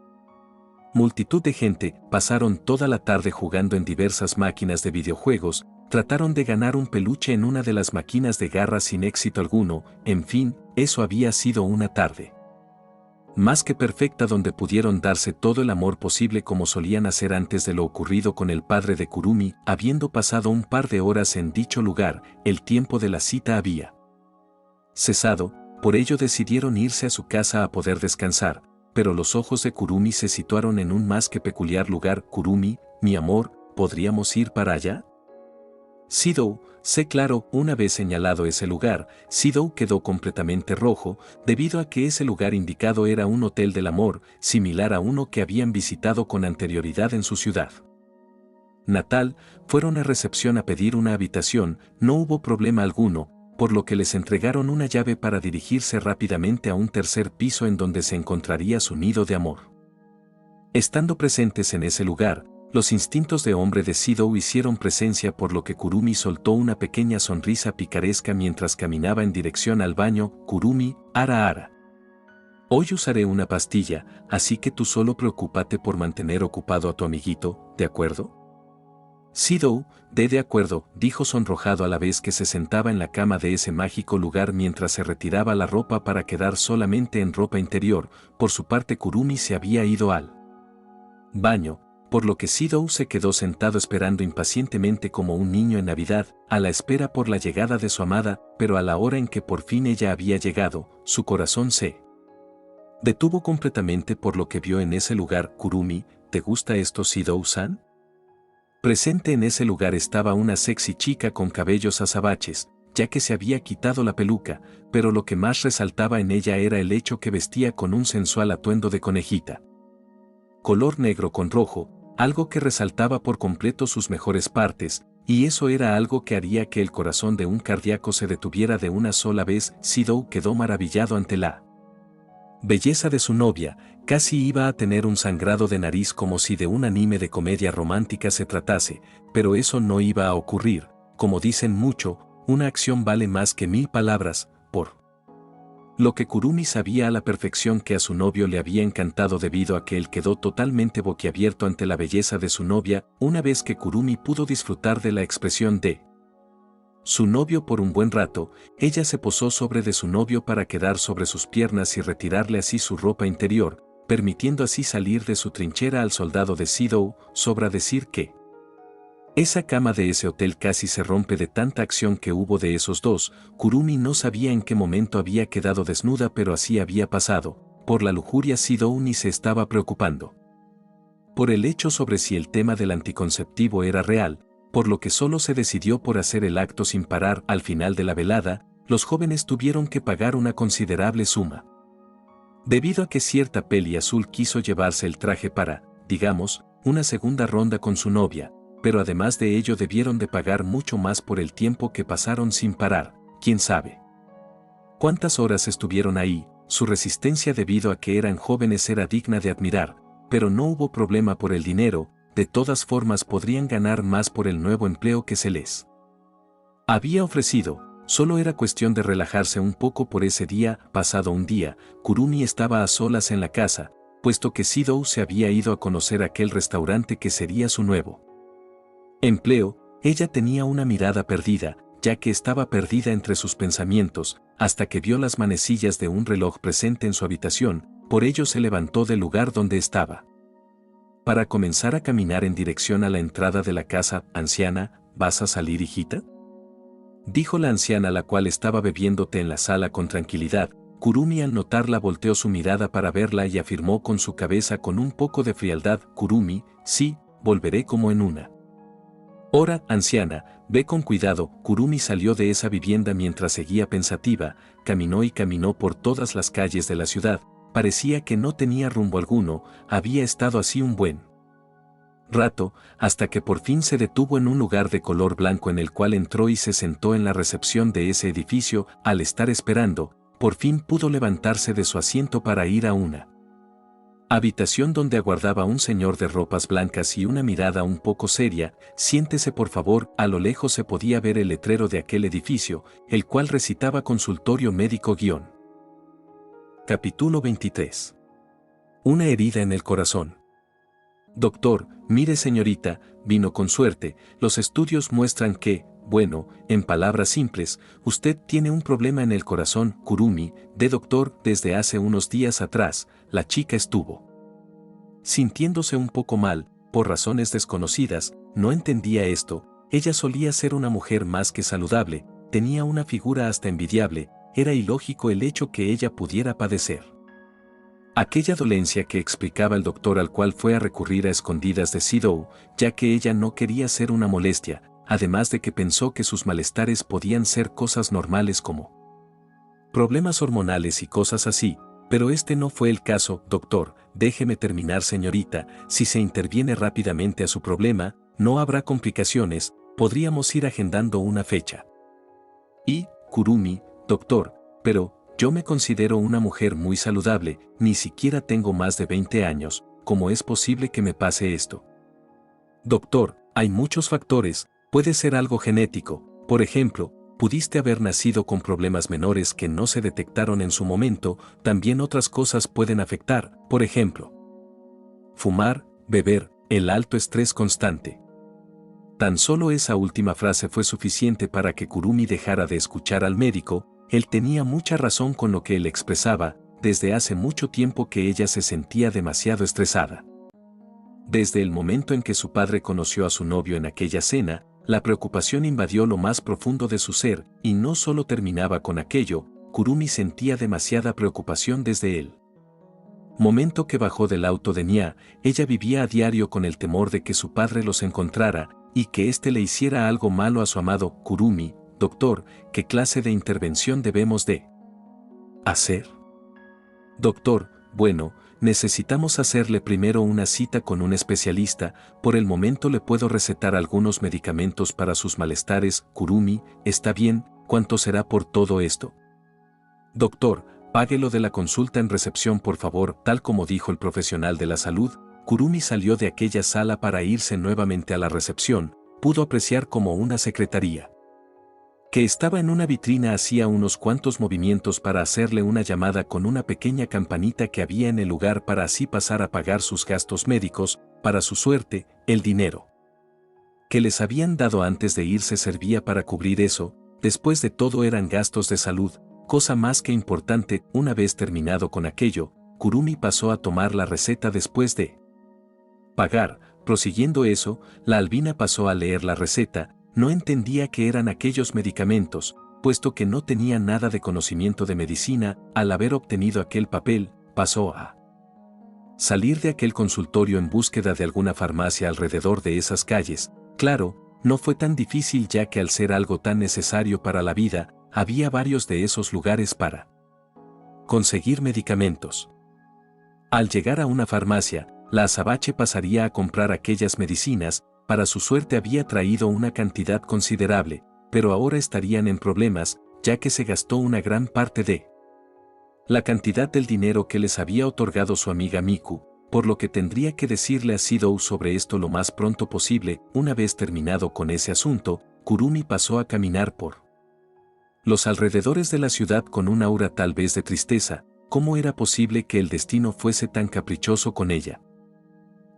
[SPEAKER 1] multitud de gente. Pasaron toda la tarde jugando en diversas máquinas de videojuegos, trataron de ganar un peluche en una de las máquinas de garras sin éxito alguno. En fin, eso había sido una tarde más que perfecta donde pudieron darse todo el amor posible como solían hacer antes de lo ocurrido con el padre de Kurumi. Habiendo pasado un par de horas en dicho lugar, el tiempo de la cita había cesado, por ello decidieron irse a su casa a poder descansar, pero los ojos de Kurumi se situaron en un más que peculiar lugar. Kurumi, mi amor, ¿podríamos ir para allá? Shidou, sé claro. Una vez señalado ese lugar, Shidou quedó completamente rojo, debido a que ese lugar indicado era un hotel del amor, similar a uno que habían visitado con anterioridad en su ciudad natal. Fueron a recepción a pedir una habitación, no hubo problema alguno, por lo que les entregaron una llave para dirigirse rápidamente a un tercer piso en donde se encontraría su nido de amor. Estando presentes en ese lugar, los instintos de hombre de Shidou hicieron presencia, por lo que Kurumi soltó una pequeña sonrisa picaresca mientras caminaba en dirección al baño. Kurumi, ara. Hoy usaré una pastilla, así que tú solo preocúpate por mantener ocupado a tu amiguito, ¿de acuerdo? Shidou, de acuerdo, dijo sonrojado a la vez que se sentaba en la cama de ese mágico lugar mientras se retiraba la ropa para quedar solamente en ropa interior. Por su parte Kurumi se había ido al baño, por lo que Shidou se quedó sentado esperando impacientemente como un niño en Navidad, a la espera por la llegada de su amada. Pero a la hora en que por fin ella había llegado, su corazón se detuvo completamente por lo que vio en ese lugar. Kurumi, ¿te gusta esto, Shidou-san? Presente en ese lugar estaba una sexy chica con cabellos azabaches, ya que se había quitado la peluca, pero lo que más resaltaba en ella era el hecho que vestía con un sensual atuendo de conejita color negro con rojo, algo que resaltaba por completo sus mejores partes, y eso era algo que haría que el corazón de un cardíaco se detuviera de una sola vez. Shidou quedó maravillado ante la belleza de su novia, casi iba a tener un sangrado de nariz como si de un anime de comedia romántica se tratase, pero eso no iba a ocurrir. Como dicen mucho, una acción vale más que 1000 palabras, por lo que Kurumi sabía a la perfección que a su novio le había encantado, debido a que él quedó totalmente boquiabierto ante la belleza de su novia. Una vez que Kurumi pudo disfrutar de la expresión de su novio por un buen rato, ella se posó sobre de su novio para quedar sobre sus piernas y retirarle así su ropa interior, permitiendo así salir de su trinchera al soldado de Shidou. Sobra decir que esa cama de ese hotel casi se rompe de tanta acción que hubo de esos dos. Kurumi no sabía en qué momento había quedado desnuda, pero así había pasado. Por la lujuria Shidou ni se estaba preocupando por el hecho sobre si el tema del anticonceptivo era real, por lo que solo se decidió por hacer el acto sin parar. Al final de la velada, los jóvenes tuvieron que pagar una considerable suma, debido a que cierta peli azul quiso llevarse el traje para, digamos, una segunda ronda con su novia, pero además de ello debieron de pagar mucho más por el tiempo que pasaron sin parar. ¿Quién sabe cuántas horas estuvieron ahí? Su resistencia debido a que eran jóvenes era digna de admirar, pero no hubo problema por el dinero. De todas formas podrían ganar más por el nuevo empleo que se les había ofrecido. Solo era cuestión de relajarse un poco por ese día. Pasado un día, Kurumi estaba a solas en la casa, puesto que Shidou se había ido a conocer aquel restaurante que sería su nuevo empleo. Ella tenía una mirada perdida, ya que estaba perdida entre sus pensamientos, hasta que vio las manecillas de un reloj presente en su habitación, por ello se levantó del lugar donde estaba. Para comenzar a caminar en dirección a la entrada de la casa. Anciana, ¿vas a salir, hijita?, dijo la anciana, la cual estaba bebiendo té en la sala con tranquilidad. Kurumi, al notarla, volteó su mirada para verla y afirmó con su cabeza con un poco de frialdad: Kurumi, sí, volveré como en una hora. Anciana, ve con cuidado. Kurumi salió de esa vivienda mientras seguía pensativa, caminó y caminó por todas las calles de la ciudad. Parecía que no tenía rumbo alguno, había estado así un buen rato, hasta que por fin se detuvo en un lugar de color blanco en el cual entró y se sentó en la recepción de ese edificio. Al estar esperando, por fin pudo levantarse de su asiento para ir a una habitación donde aguardaba un señor de ropas blancas y una mirada un poco seria. Siéntese, por favor. A lo lejos se podía ver el letrero de aquel edificio, el cual recitaba consultorio médico guión. Capítulo 23. Una herida en el corazón. Doctor, mire señorita, vino con suerte. Los estudios muestran que, bueno, en palabras simples, usted tiene un problema en el corazón. Kurumi, de doctor, desde hace unos días atrás, la chica estuvo sintiéndose un poco mal, por razones desconocidas. No entendía esto. Ella solía ser una mujer más que saludable, tenía una figura hasta envidiable, era ilógico el hecho que ella pudiera padecer aquella dolencia que explicaba el doctor, al cual fue a recurrir a escondidas de Sidou, ya que ella no quería ser una molestia, además de que pensó que sus malestares podían ser cosas normales como problemas hormonales y cosas así, pero este no fue el caso. Doctor, déjeme terminar, señorita, si se interviene rápidamente a su problema, no habrá complicaciones, podríamos ir agendando una fecha. Y, Kurumi, doctor, pero yo me considero una mujer muy saludable, ni siquiera tengo más de 20 años, ¿cómo es posible que me pase esto? Doctor, hay muchos factores, puede ser algo genético, por ejemplo, pudiste haber nacido con problemas menores que no se detectaron en su momento. También otras cosas pueden afectar, por ejemplo, fumar, beber, el alto estrés constante. Tan solo esa última frase fue suficiente para que Kurumi dejara de escuchar al médico. Él tenía mucha razón con lo que él expresaba. Desde hace mucho tiempo que ella se sentía demasiado estresada. Desde el momento en que su padre conoció a su novio en aquella cena, la preocupación invadió lo más profundo de su ser, y no solo terminaba con aquello. Kurumi sentía demasiada preocupación desde el momento que bajó del auto de Nya. Ella vivía a diario con el temor de que su padre los encontrara, y que éste le hiciera algo malo a su amado. Kurumi, doctor, ¿qué clase de intervención debemos de hacer? Doctor, bueno, necesitamos hacerle primero una cita con un especialista. Por el momento le puedo recetar algunos medicamentos para sus malestares. Kurumi, está bien, ¿cuánto será por todo esto? Doctor, pague lo de la consulta en recepción, por favor. Tal como dijo el profesional de la salud, Kurumi salió de aquella sala para irse nuevamente a la recepción. Pudo apreciar como una secretaría que estaba en una vitrina hacía unos cuantos movimientos para hacerle una llamada con una pequeña campanita que había en el lugar para así pasar a pagar sus gastos médicos. Para su suerte, el dinero que les habían dado antes de irse servía para cubrir eso. Después de todo eran gastos de salud, cosa más que importante. Una vez terminado con aquello, Kurumi pasó a tomar la receta después de pagar. Prosiguiendo eso, la albina pasó a leer la receta. No entendía qué eran aquellos medicamentos, puesto que no tenía nada de conocimiento de medicina. Al haber obtenido aquel papel, pasó a salir de aquel consultorio en búsqueda de alguna farmacia alrededor de esas calles. Claro, no fue tan difícil, ya que al ser algo tan necesario para la vida, había varios de esos lugares para conseguir medicamentos. Al llegar a una farmacia, la azabache pasaría a comprar aquellas medicinas. Para su suerte había traído una cantidad considerable, pero ahora estarían en problemas, ya que se gastó una gran parte de la cantidad del dinero que les había otorgado su amiga Miku, por lo que tendría que decirle a Sidou sobre esto lo más pronto posible. Una vez terminado con ese asunto, Kurumi pasó a caminar por los alrededores de la ciudad con un aura tal vez de tristeza. ¿Cómo era posible que el destino fuese tan caprichoso con ella?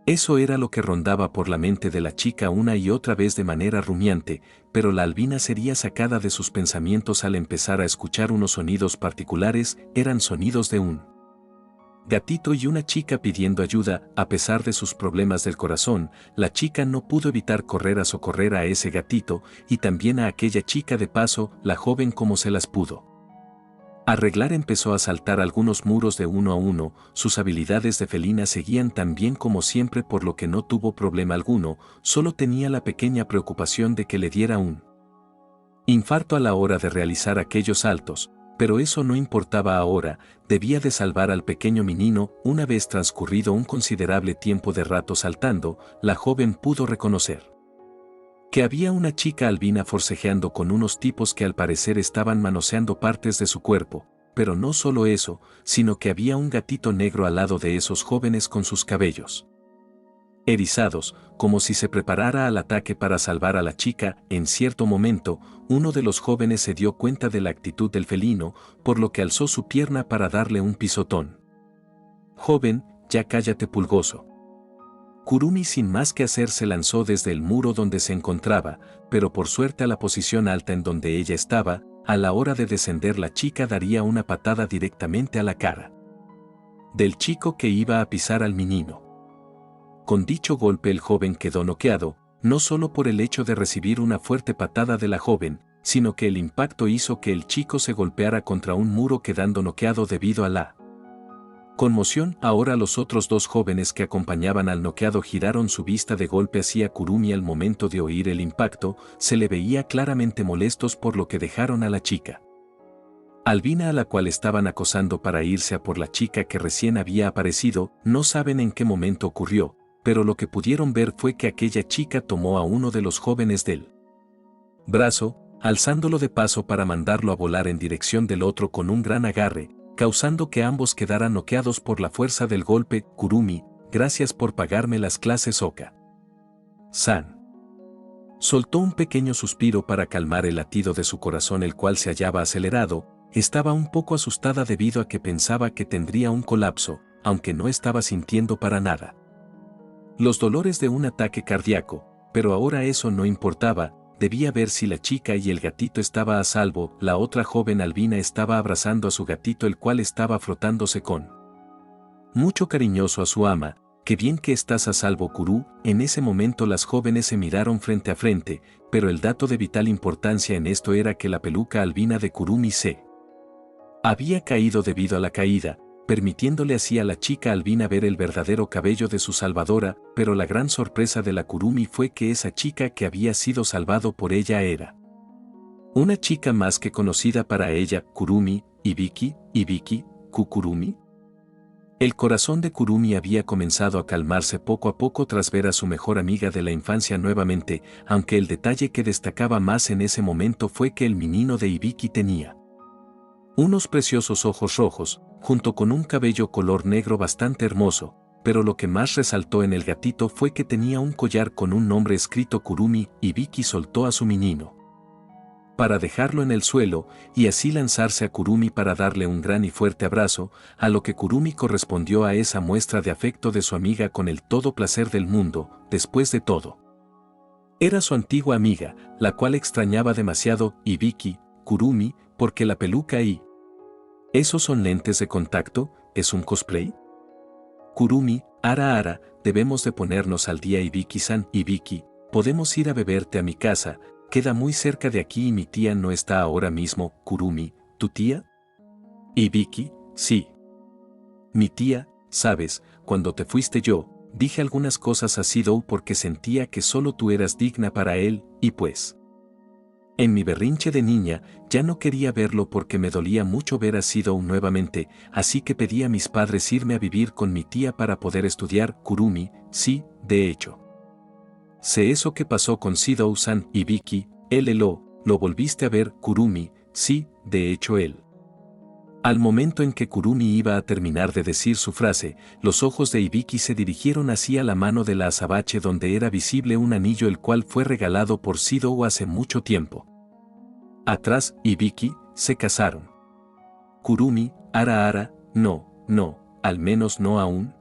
[SPEAKER 1] Eso era lo que rondaba por la mente de la chica una y otra vez de manera rumiante, pero la albina sería sacada de sus pensamientos al empezar a escuchar unos sonidos particulares, eran sonidos de un gatito y una chica pidiendo ayuda. A pesar de sus problemas del corazón, la chica no pudo evitar correr a socorrer a ese gatito y también a aquella chica de paso, la joven como se las pudo arreglar. Empezó a saltar algunos muros de uno a uno, sus habilidades de felina seguían tan bien como siempre, por lo que no tuvo problema alguno, solo tenía la pequeña preocupación de que le diera un infarto a la hora de realizar aquellos saltos, pero eso no importaba ahora, debía de salvar al pequeño menino. Una vez transcurrido un considerable tiempo de rato saltando, la joven pudo reconocer que había una chica albina forcejeando con unos tipos que al parecer estaban manoseando partes de su cuerpo, pero no solo eso, sino que había un gatito negro al lado de esos jóvenes con sus cabellos erizados, como si se preparara al ataque para salvar a la chica. En cierto momento, uno de los jóvenes se dio cuenta de la actitud del felino, por lo que alzó su pierna para darle un pisotón. «Joven, ya cállate, pulgoso». Kurumi sin más que hacer se lanzó desde el muro donde se encontraba, pero por suerte a la posición alta en donde ella estaba. A la hora de descender, la chica daría una patada directamente a la cara del chico que iba a pisar al menino. Con dicho golpe el joven quedó noqueado, no solo por el hecho de recibir una fuerte patada de la joven, sino que el impacto hizo que el chico se golpeara contra un muro quedando noqueado debido a la conmoción. Ahora los otros dos jóvenes que acompañaban al noqueado giraron su vista de golpe hacia Kurumi al momento de oír el impacto, se le veía claramente molestos por lo que dejaron a la chica albina a la cual estaban acosando para irse a por la chica que recién había aparecido. No saben en qué momento ocurrió, pero lo que pudieron ver fue que aquella chica tomó a uno de los jóvenes del brazo, alzándolo de paso para mandarlo a volar en dirección del otro con un gran agarre, causando que ambos quedaran noqueados por la fuerza del golpe. «Kurumi, gracias por pagarme las clases, Oka-san». Soltó un pequeño suspiro para calmar el latido de su corazón, el cual se hallaba acelerado. Estaba un poco asustada debido a que pensaba que tendría un colapso, aunque no estaba sintiendo para nada los dolores de un ataque cardíaco, pero ahora eso no importaba. Debía ver si la chica y el gatito estaba a salvo. La otra joven albina estaba abrazando a su gatito, el cual estaba frotándose con mucho cariñoso a su ama. «Qué bien que estás a salvo, Kuru». En ese momento las jóvenes se miraron frente a frente, pero el dato de vital importancia en esto era que la peluca albina de Kurumi se había caído debido a la caída, permitiéndole así a la chica albina ver el verdadero cabello de su salvadora. Pero la gran sorpresa de la Kurumi fue que esa chica que había sido salvado por ella era una chica más que conocida para ella. «Kurumi, Ibiki, Kukurumi». El corazón de Kurumi había comenzado a calmarse poco a poco tras ver a su mejor amiga de la infancia nuevamente, aunque el detalle que destacaba más en ese momento fue que el menino de Ibiki tenía unos preciosos ojos rojos, junto con un cabello color negro bastante hermoso, pero lo que más resaltó en el gatito fue que tenía un collar con un nombre escrito Kurumi. Ibiki soltó a su menino para dejarlo en el suelo y así lanzarse a Kurumi para darle un gran y fuerte abrazo, a lo que Kurumi correspondió a esa muestra de afecto de su amiga con el todo placer del mundo. Después de todo, era su antigua amiga, la cual extrañaba demasiado. «Ibiki, Kurumi, porque la peluca y ¿esos son lentes de contacto? ¿Es un cosplay?» «Kurumi, ara, debemos de ponernos al día. Ibiki-san, Ibiki, podemos ir a beberte a mi casa, queda muy cerca de aquí y mi tía no está ahora mismo». «Kurumi, ¿tu tía?» «Ibiki, sí. Mi tía, sabes, cuando te fuiste yo, dije algunas cosas a Sidou porque sentía que solo tú eras digna para él, y pues en mi berrinche de niña, ya no quería verlo porque me dolía mucho ver a Sidou nuevamente, así que pedí a mis padres irme a vivir con mi tía para poder estudiar». «Kurumi, sí, de hecho. Sé eso que pasó con Sidou-san». «Ibiki, lo volviste a ver». «Kurumi, sí, de hecho él». Al momento en que Kurumi iba a terminar de decir su frase, los ojos de Ibiki se dirigieron hacia la mano de la azabache donde era visible un anillo, el cual fue regalado por Sidou hace mucho tiempo atrás. «Ibiki, se casaron». «Kurumi, ara, no, al menos no aún».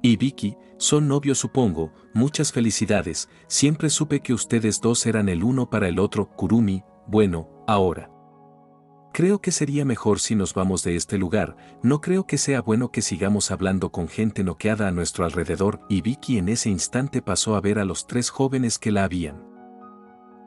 [SPEAKER 1] Y Vicky, son novios supongo, muchas felicidades, siempre supe que ustedes dos eran el uno para el otro, Kurumi, bueno, ahora. Creo que sería mejor si nos vamos de este lugar, no creo que sea bueno que sigamos hablando con gente noqueada a nuestro alrededor, y Vicky en ese instante pasó a ver a los tres jóvenes que la habían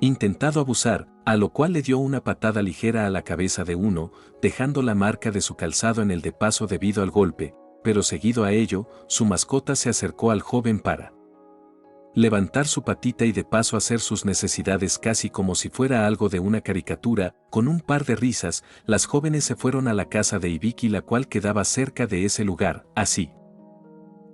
[SPEAKER 1] intentado abusar, a lo cual le dio una patada ligera a la cabeza de uno, dejando la marca de su calzado en el de paso debido al golpe, pero seguido a ello, su mascota se acercó al joven para levantar su patita y de paso hacer sus necesidades casi como si fuera algo de una caricatura. Con un par de risas, las jóvenes se fueron a la casa de Ibiki, la cual quedaba cerca de ese lugar, así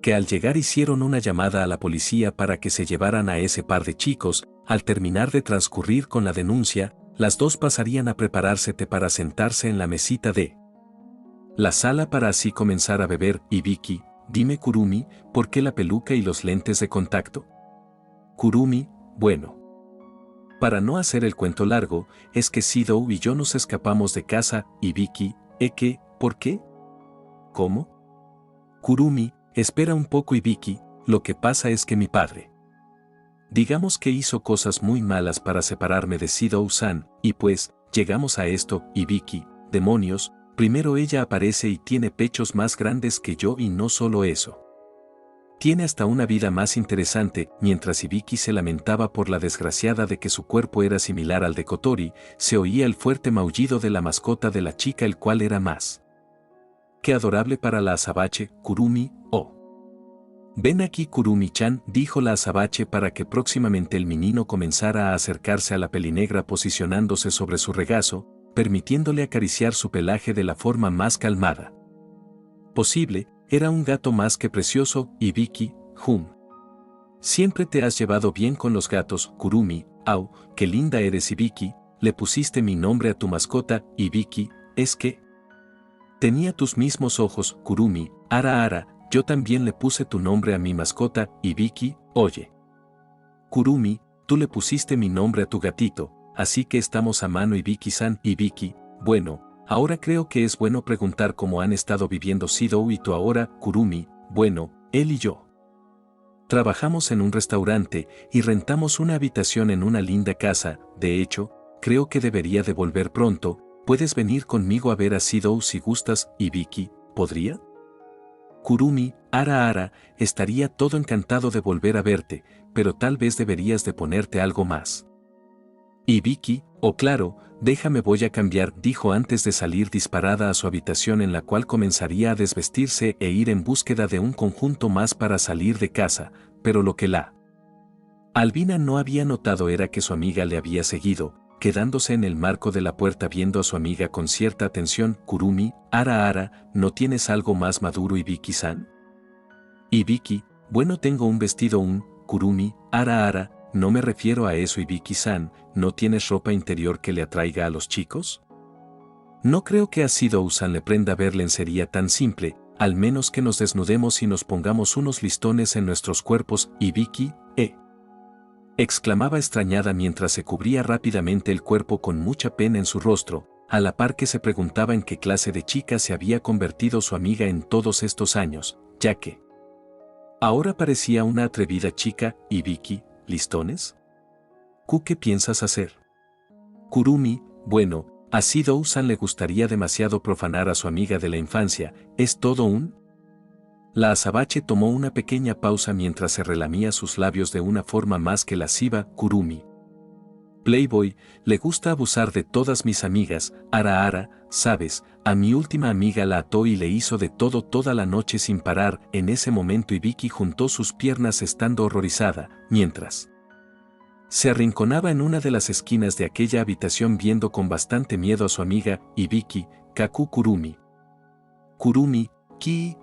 [SPEAKER 1] que al llegar hicieron una llamada a la policía para que se llevaran a ese par de chicos. Al terminar de transcurrir con la denuncia, las dos pasarían a prepararse té para sentarse en la mesita de la sala para así comenzar a beber. Ibiki, dime Kurumi, ¿por qué la peluca y los lentes de contacto? Kurumi, bueno. Para no hacer el cuento largo, es que Sidou y yo nos escapamos de casa. Ibiki, ¿qué? ¿Por qué? ¿Cómo? Kurumi, espera un poco Ibiki, lo que pasa es que mi padre, digamos que hizo cosas muy malas para separarme de Sidou-san, y pues, llegamos a esto. Ibiki, demonios, primero ella aparece y tiene pechos más grandes que yo y no solo eso. Tiene hasta una vida más interesante. Mientras Ibiki se lamentaba por la desgraciada de que su cuerpo era similar al de Kotori, se oía el fuerte maullido de la mascota de la chica, el cual era más que adorable para la azabache. Kurumi, oh. Ven aquí Kurumi-chan, dijo la azabache para que próximamente el menino comenzara a acercarse a la pelinegra posicionándose sobre su regazo, permitiéndole acariciar su pelaje de la forma más calmada posible. Era un gato más que precioso. Ibiki, siempre te has llevado bien con los gatos. Kurumi, au, qué linda eres Ibiki, le pusiste mi nombre a tu mascota. Ibiki, es que tenía tus mismos ojos. Kurumi, ara, yo también le puse tu nombre a mi mascota. Ibiki, oye. Kurumi, tú le pusiste mi nombre a tu gatito, así que estamos a mano. Ibiki-san. Ibiki, bueno. Ahora creo que es bueno preguntar cómo han estado viviendo Sidou y tú ahora. Kurumi, bueno, él y yo trabajamos en un restaurante y rentamos una habitación en una linda casa. De hecho, creo que debería de volver pronto. ¿Puedes venir conmigo a ver a Sidou si gustas? Ibiki, ¿podría? Kurumi, ara, estaría todo encantado de volver a verte, pero tal vez deberías de ponerte algo más. Ibiki, oh claro, déjame voy a cambiar, dijo antes de salir disparada a su habitación, en la cual comenzaría a desvestirse e ir en búsqueda de un conjunto más para salir de casa, pero lo que la albina no había notado era que su amiga le había seguido, quedándose en el marco de la puerta viendo a su amiga con cierta atención. Kurumi, ara, ¿no tienes algo más maduro? Ibiki-san. Ibiki, bueno, tengo un vestido. Kurumi, ara, no me refiero a eso. Ibiki-san, ¿no tienes ropa interior que le atraiga a los chicos? No creo que a Sidou-san le prenda ver lencería tan simple, al menos que nos desnudemos y nos pongamos unos listones en nuestros cuerpos. Ibiki, exclamaba extrañada mientras se cubría rápidamente el cuerpo con mucha pena en su rostro, a la par que se preguntaba en qué clase de chica se había convertido su amiga en todos estos años, ya que ahora parecía una atrevida chica. Ibiki, ¿listones? ¿Qué piensas hacer? Kurumi, bueno, a Sidou-san le gustaría demasiado profanar a su amiga de la infancia. ¿Es todo un...? La azabache tomó una pequeña pausa mientras se relamía sus labios de una forma más que lasciva. Kurumi, Playboy, le gusta abusar de todas mis amigas. Ara, sabes, a mi última amiga la ató y le hizo de todo toda la noche sin parar. En ese momento Ibiki juntó sus piernas estando horrorizada, mientras se arrinconaba en una de las esquinas de aquella habitación viendo con bastante miedo a su amiga. Ibiki, kaku Kurumi. Kurumi,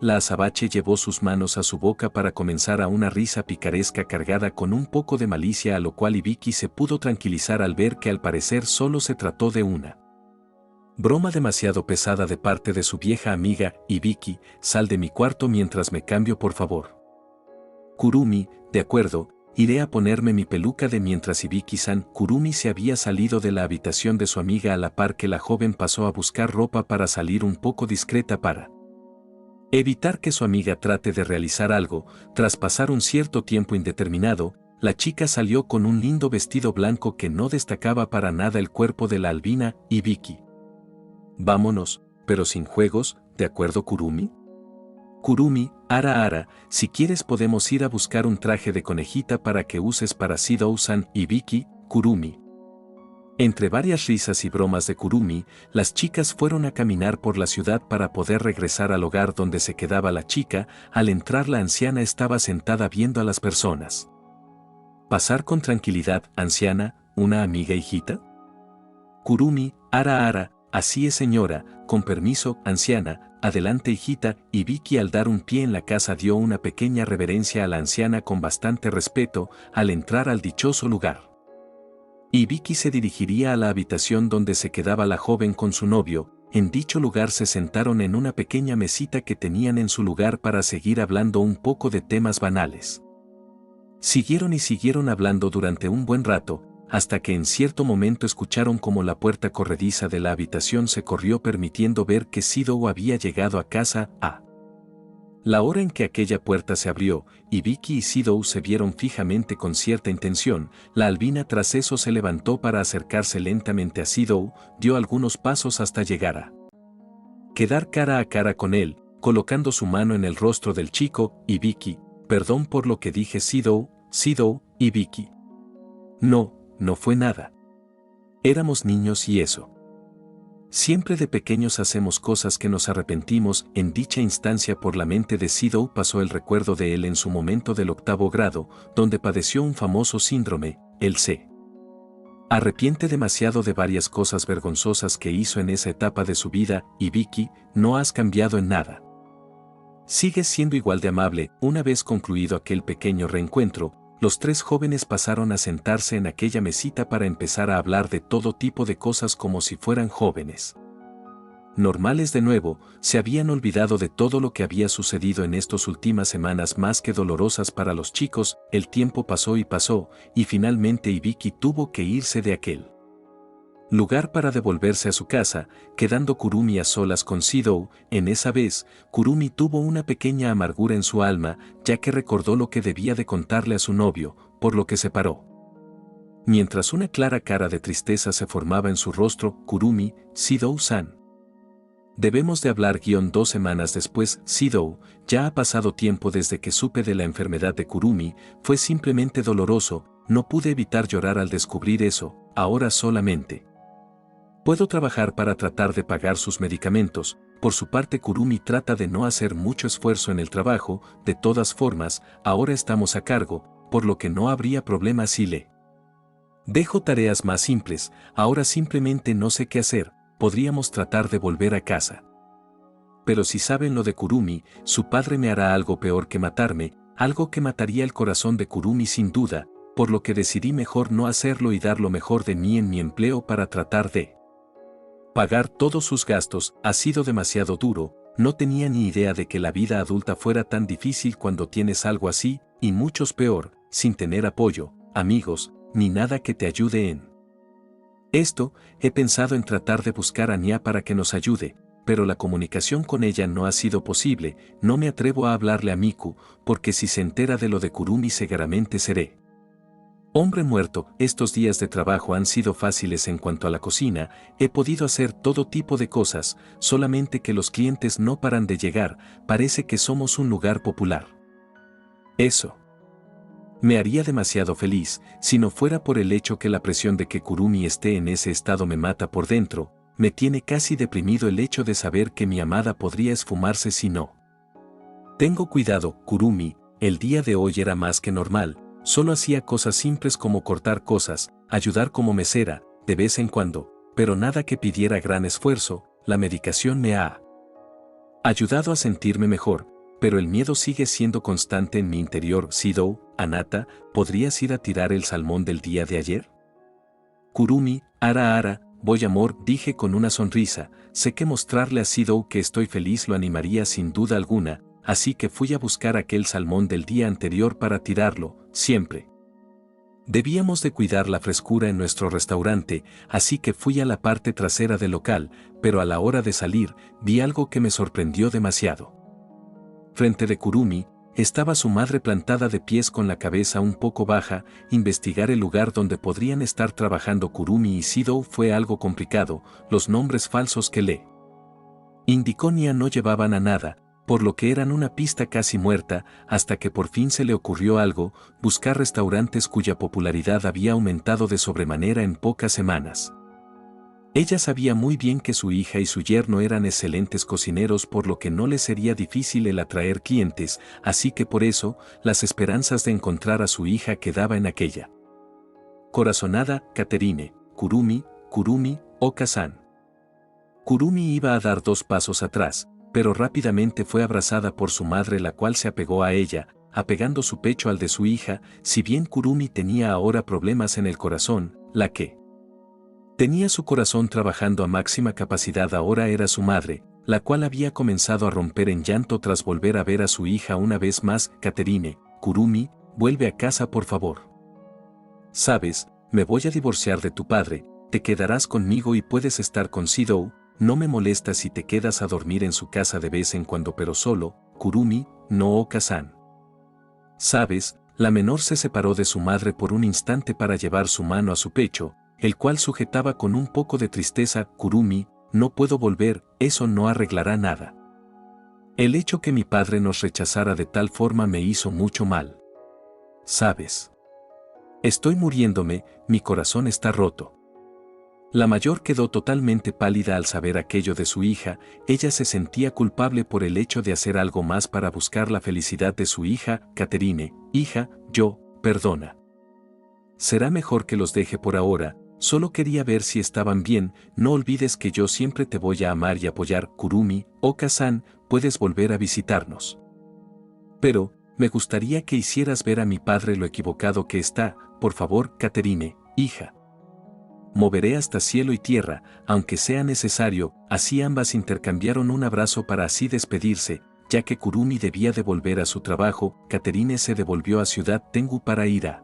[SPEAKER 1] la azabache llevó sus manos a su boca para comenzar a una risa picaresca cargada con un poco de malicia, a lo cual Ibiki se pudo tranquilizar al ver que al parecer solo se trató de una broma demasiado pesada de parte de su vieja amiga. Ibiki, sal de mi cuarto mientras me cambio, por favor. Kurumi, de acuerdo, iré a ponerme mi peluca de mientras. Ibiki-san. Kurumi se había salido de la habitación de su amiga a la par que la joven pasó a buscar ropa para salir un poco discreta para Evitar que su amiga trate de realizar algo. Tras pasar un cierto tiempo indeterminado, la chica salió con un lindo vestido blanco que no destacaba para nada el cuerpo de la albina y Vicky. Vámonos, pero sin juegos, ¿de acuerdo, Kurumi? Kurumi, Ara, si quieres podemos ir a buscar un traje de conejita para que uses para Shidou-san y Vicky, Kurumi. Entre varias risas y bromas de Kurumi, las chicas fueron a caminar por la ciudad para poder regresar al hogar donde se quedaba la chica. Al entrar la anciana estaba sentada viendo a las personas. Pasar con tranquilidad, anciana, ¿una amiga hijita? Kurumi, Ara, así es señora, con permiso, anciana, adelante hijita, y Vicky al dar un pie en la casa dio una pequeña reverencia a la anciana con bastante respeto al entrar al dichoso lugar. Y Vicky se dirigiría a la habitación donde se quedaba la joven con su novio. En dicho lugar se sentaron en una pequeña mesita que tenían en su lugar para seguir hablando un poco de temas banales. Siguieron hablando durante un buen rato, hasta que en cierto momento escucharon como la puerta corrediza de la habitación se corrió permitiendo ver que Shidou había llegado a casa a la hora en que aquella puerta se abrió, y Vicky y Shidou se vieron fijamente con cierta intención. La albina tras eso se levantó para acercarse lentamente a Shidou, dio algunos pasos hasta llegar a quedar cara a cara con él, colocando su mano en el rostro del chico, y Vicky, perdón por lo que dije Shidou, y Vicky. No fue nada. Éramos niños y eso. Siempre de pequeños hacemos cosas que nos arrepentimos. En dicha instancia por la mente de Shidou pasó el recuerdo de él en su momento del 8º grado, donde padeció un famoso síndrome. Él se arrepiente demasiado de varias cosas vergonzosas que hizo en esa etapa de su vida. Y Vicky, no has cambiado en nada. Sigues siendo igual de amable. Una vez concluido aquel pequeño reencuentro, los tres jóvenes pasaron a sentarse en aquella mesita para empezar a hablar de todo tipo de cosas como si fueran jóvenes normales de nuevo. Se habían olvidado de todo lo que había sucedido en estas últimas semanas más que dolorosas para los chicos. El tiempo pasó, y finalmente Ibiki tuvo que irse de aquel lugar para devolverse a su casa, quedando Kurumi a solas con Shidou. En esa vez, Kurumi tuvo una pequeña amargura en su alma, ya que recordó lo que debía de contarle a su novio, por lo que se paró. Mientras una clara cara de tristeza se formaba en su rostro. Kurumi, Shidou-san. Debemos de hablar. 2 semanas después. Shidou, ya ha pasado tiempo desde que supe de la enfermedad de Kurumi, fue simplemente doloroso, no pude evitar llorar al descubrir eso. Ahora solamente puedo trabajar para tratar de pagar sus medicamentos. Por su parte Kurumi trata de no hacer mucho esfuerzo en el trabajo. De todas formas, ahora estamos a cargo, por lo que no habría problema si le dejo tareas más simples. Ahora simplemente no sé qué hacer, podríamos tratar de volver a casa. Pero si saben lo de Kurumi, su padre me hará algo peor que matarme, algo que mataría el corazón de Kurumi sin duda, por lo que decidí mejor no hacerlo y dar lo mejor de mí en mi empleo para tratar de pagar todos sus gastos. Ha sido demasiado duro, no tenía ni idea de que la vida adulta fuera tan difícil cuando tienes algo así, y muchos peor, sin tener apoyo, amigos, ni nada que te ayude en esto. He pensado en tratar de buscar a Nya para que nos ayude, pero la comunicación con ella no ha sido posible. No me atrevo a hablarle a Miku, porque si se entera de lo de Kurumi seguramente seré hombre muerto. Estos días de trabajo han sido fáciles en cuanto a la cocina, he podido hacer todo tipo de cosas, solamente que los clientes no paran de llegar. Parece que somos un lugar popular. Eso me haría demasiado feliz, si no fuera por el hecho que la presión de que Kurumi esté en ese estado me mata por dentro. Me tiene casi deprimido el hecho de saber que mi amada podría esfumarse si no tengo cuidado. Kurumi, el día de hoy era más que normal. Solo hacía cosas simples como cortar cosas, ayudar como mesera, de vez en cuando, pero nada que pidiera gran esfuerzo. La medicación me ha ayudado a sentirme mejor, pero el miedo sigue siendo constante en mi interior. Shidou, Anata, ¿podrías ir a tirar el salmón del día de ayer? Kurumi, Ara, voy amor, dije con una sonrisa. Sé que mostrarle a Shidou que estoy feliz lo animaría sin duda alguna, así que fui a buscar aquel salmón del día anterior para tirarlo. Siempre debíamos de cuidar la frescura en nuestro restaurante, así que fui a la parte trasera del local, pero a la hora de salir, vi algo que me sorprendió demasiado. Frente de Kurumi, estaba su madre plantada de pies con la cabeza un poco baja. Investigar el lugar donde podrían estar trabajando Kurumi y Shidou fue algo complicado. Los nombres falsos que le indicó Nya no llevaban a nada, por lo que eran una pista casi muerta, hasta que por fin se le ocurrió algo: buscar restaurantes cuya popularidad había aumentado de sobremanera en pocas semanas. Ella sabía muy bien que su hija y su yerno eran excelentes cocineros, por lo que no le sería difícil el atraer clientes, así que por eso, las esperanzas de encontrar a su hija quedaba en aquella corazonada Catherine, Kurumi, Kurumi, Oka-san. Kurumi iba a dar 2 pasos atrás, pero rápidamente fue abrazada por su madre, la cual se apegó a ella, apegando su pecho al de su hija. Si bien Kurumi tenía ahora problemas en el corazón, la que tenía su corazón trabajando a máxima capacidad ahora era su madre, la cual había comenzado a romper en llanto tras volver a ver a su hija una vez más. Catherine, Kurumi, vuelve a casa por favor. Sabes, me voy a divorciar de tu padre, te quedarás conmigo y puedes estar con Shidou. No me molesta si te quedas a dormir en su casa de vez en cuando, pero solo, Kurumi, no Oka-san. Sabes, la menor se separó de su madre por un instante para llevar su mano a su pecho, el cual sujetaba con un poco de tristeza. Kurumi, no puedo volver, eso no arreglará nada. El hecho que mi padre nos rechazara de tal forma me hizo mucho mal. Sabes. Estoy muriéndome, mi corazón está roto. La mayor quedó totalmente pálida al saber aquello de su hija. Ella se sentía culpable por el hecho de hacer algo más para buscar la felicidad de su hija. Catherine, hija, perdona. Será mejor que los deje por ahora. Solo quería ver si estaban bien. No olvides que yo siempre te voy a amar y apoyar. Kurumi, Oka-san, puedes volver a visitarnos. Pero, me gustaría que hicieras ver a mi padre lo equivocado que está. Por favor, Catherine, hija. Moveré hasta cielo y tierra, aunque sea necesario. Así ambas intercambiaron un abrazo para así despedirse, ya que Kurumi debía de volver a su trabajo. Catherine se devolvió a Ciudad Tengu para ir a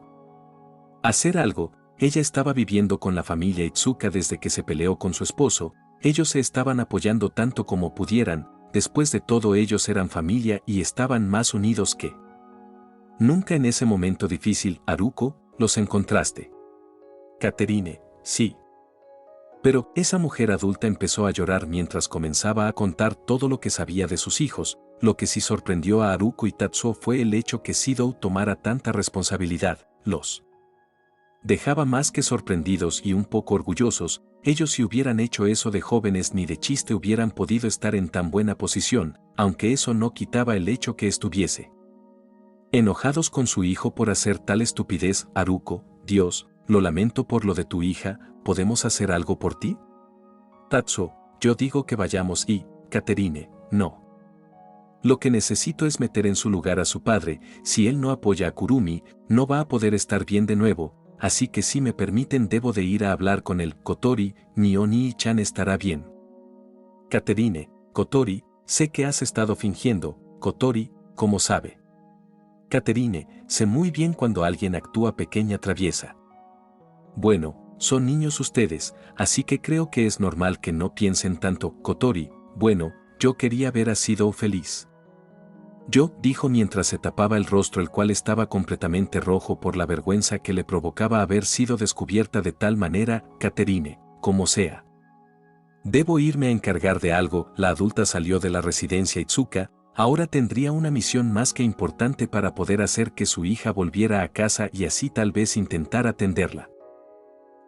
[SPEAKER 1] hacer algo. Ella estaba viviendo con la familia Itsuka desde que se peleó con su esposo. Ellos se estaban apoyando tanto como pudieran. Después de todo, ellos eran familia y estaban más unidos que nunca en ese momento difícil. Haruko, ¿los encontraste? Catherine, sí. Pero esa mujer adulta empezó a llorar mientras comenzaba a contar todo lo que sabía de sus hijos. Lo que sí sorprendió a Haruko y Tatsuo fue el hecho que Shidou tomara tanta responsabilidad. Los dejaba más que sorprendidos y un poco orgullosos. Ellos, si hubieran hecho eso de jóvenes, ni de chiste hubieran podido estar en tan buena posición, aunque eso no quitaba el hecho que estuviese enojados con su hijo por hacer tal estupidez. Haruko, Dios, lo lamento por lo de tu hija. ¿Podemos hacer algo por ti? Tatsuo, yo digo que vayamos y, Catherine, no. Lo que necesito es meter en su lugar a su padre. Si él no apoya a Kurumi, no va a poder estar bien de nuevo, así que si me permiten debo de ir a hablar con él. Kotori, Nii-chan estará bien. Catherine, Kotori, sé que has estado fingiendo. Kotori, ¿cómo sabe? Catherine, sé muy bien cuando alguien actúa pequeña traviesa. Bueno, son niños ustedes, así que creo que es normal que no piensen tanto. Kotori, bueno, yo quería ver a Shidou feliz. Dijo mientras se tapaba el rostro, el cual estaba completamente rojo por la vergüenza que le provocaba haber sido descubierta de tal manera. Catherine, como sea. Debo irme a encargar de algo. La adulta salió de la residencia Itsuka. Ahora tendría una misión más que importante para poder hacer que su hija volviera a casa y así tal vez intentar atenderla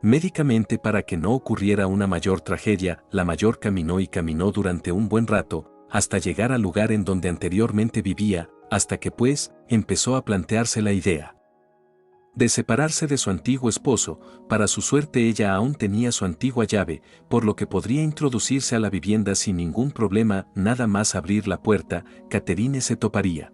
[SPEAKER 1] médicamente para que no ocurriera una mayor tragedia. La mayor caminó y caminó durante un buen rato, hasta llegar al lugar en donde anteriormente vivía, hasta que pues, empezó a plantearse la idea de separarse de su antiguo esposo. Para su suerte, ella aún tenía su antigua llave, por lo que podría introducirse a la vivienda sin ningún problema. Nada más abrir la puerta, Catherine se toparía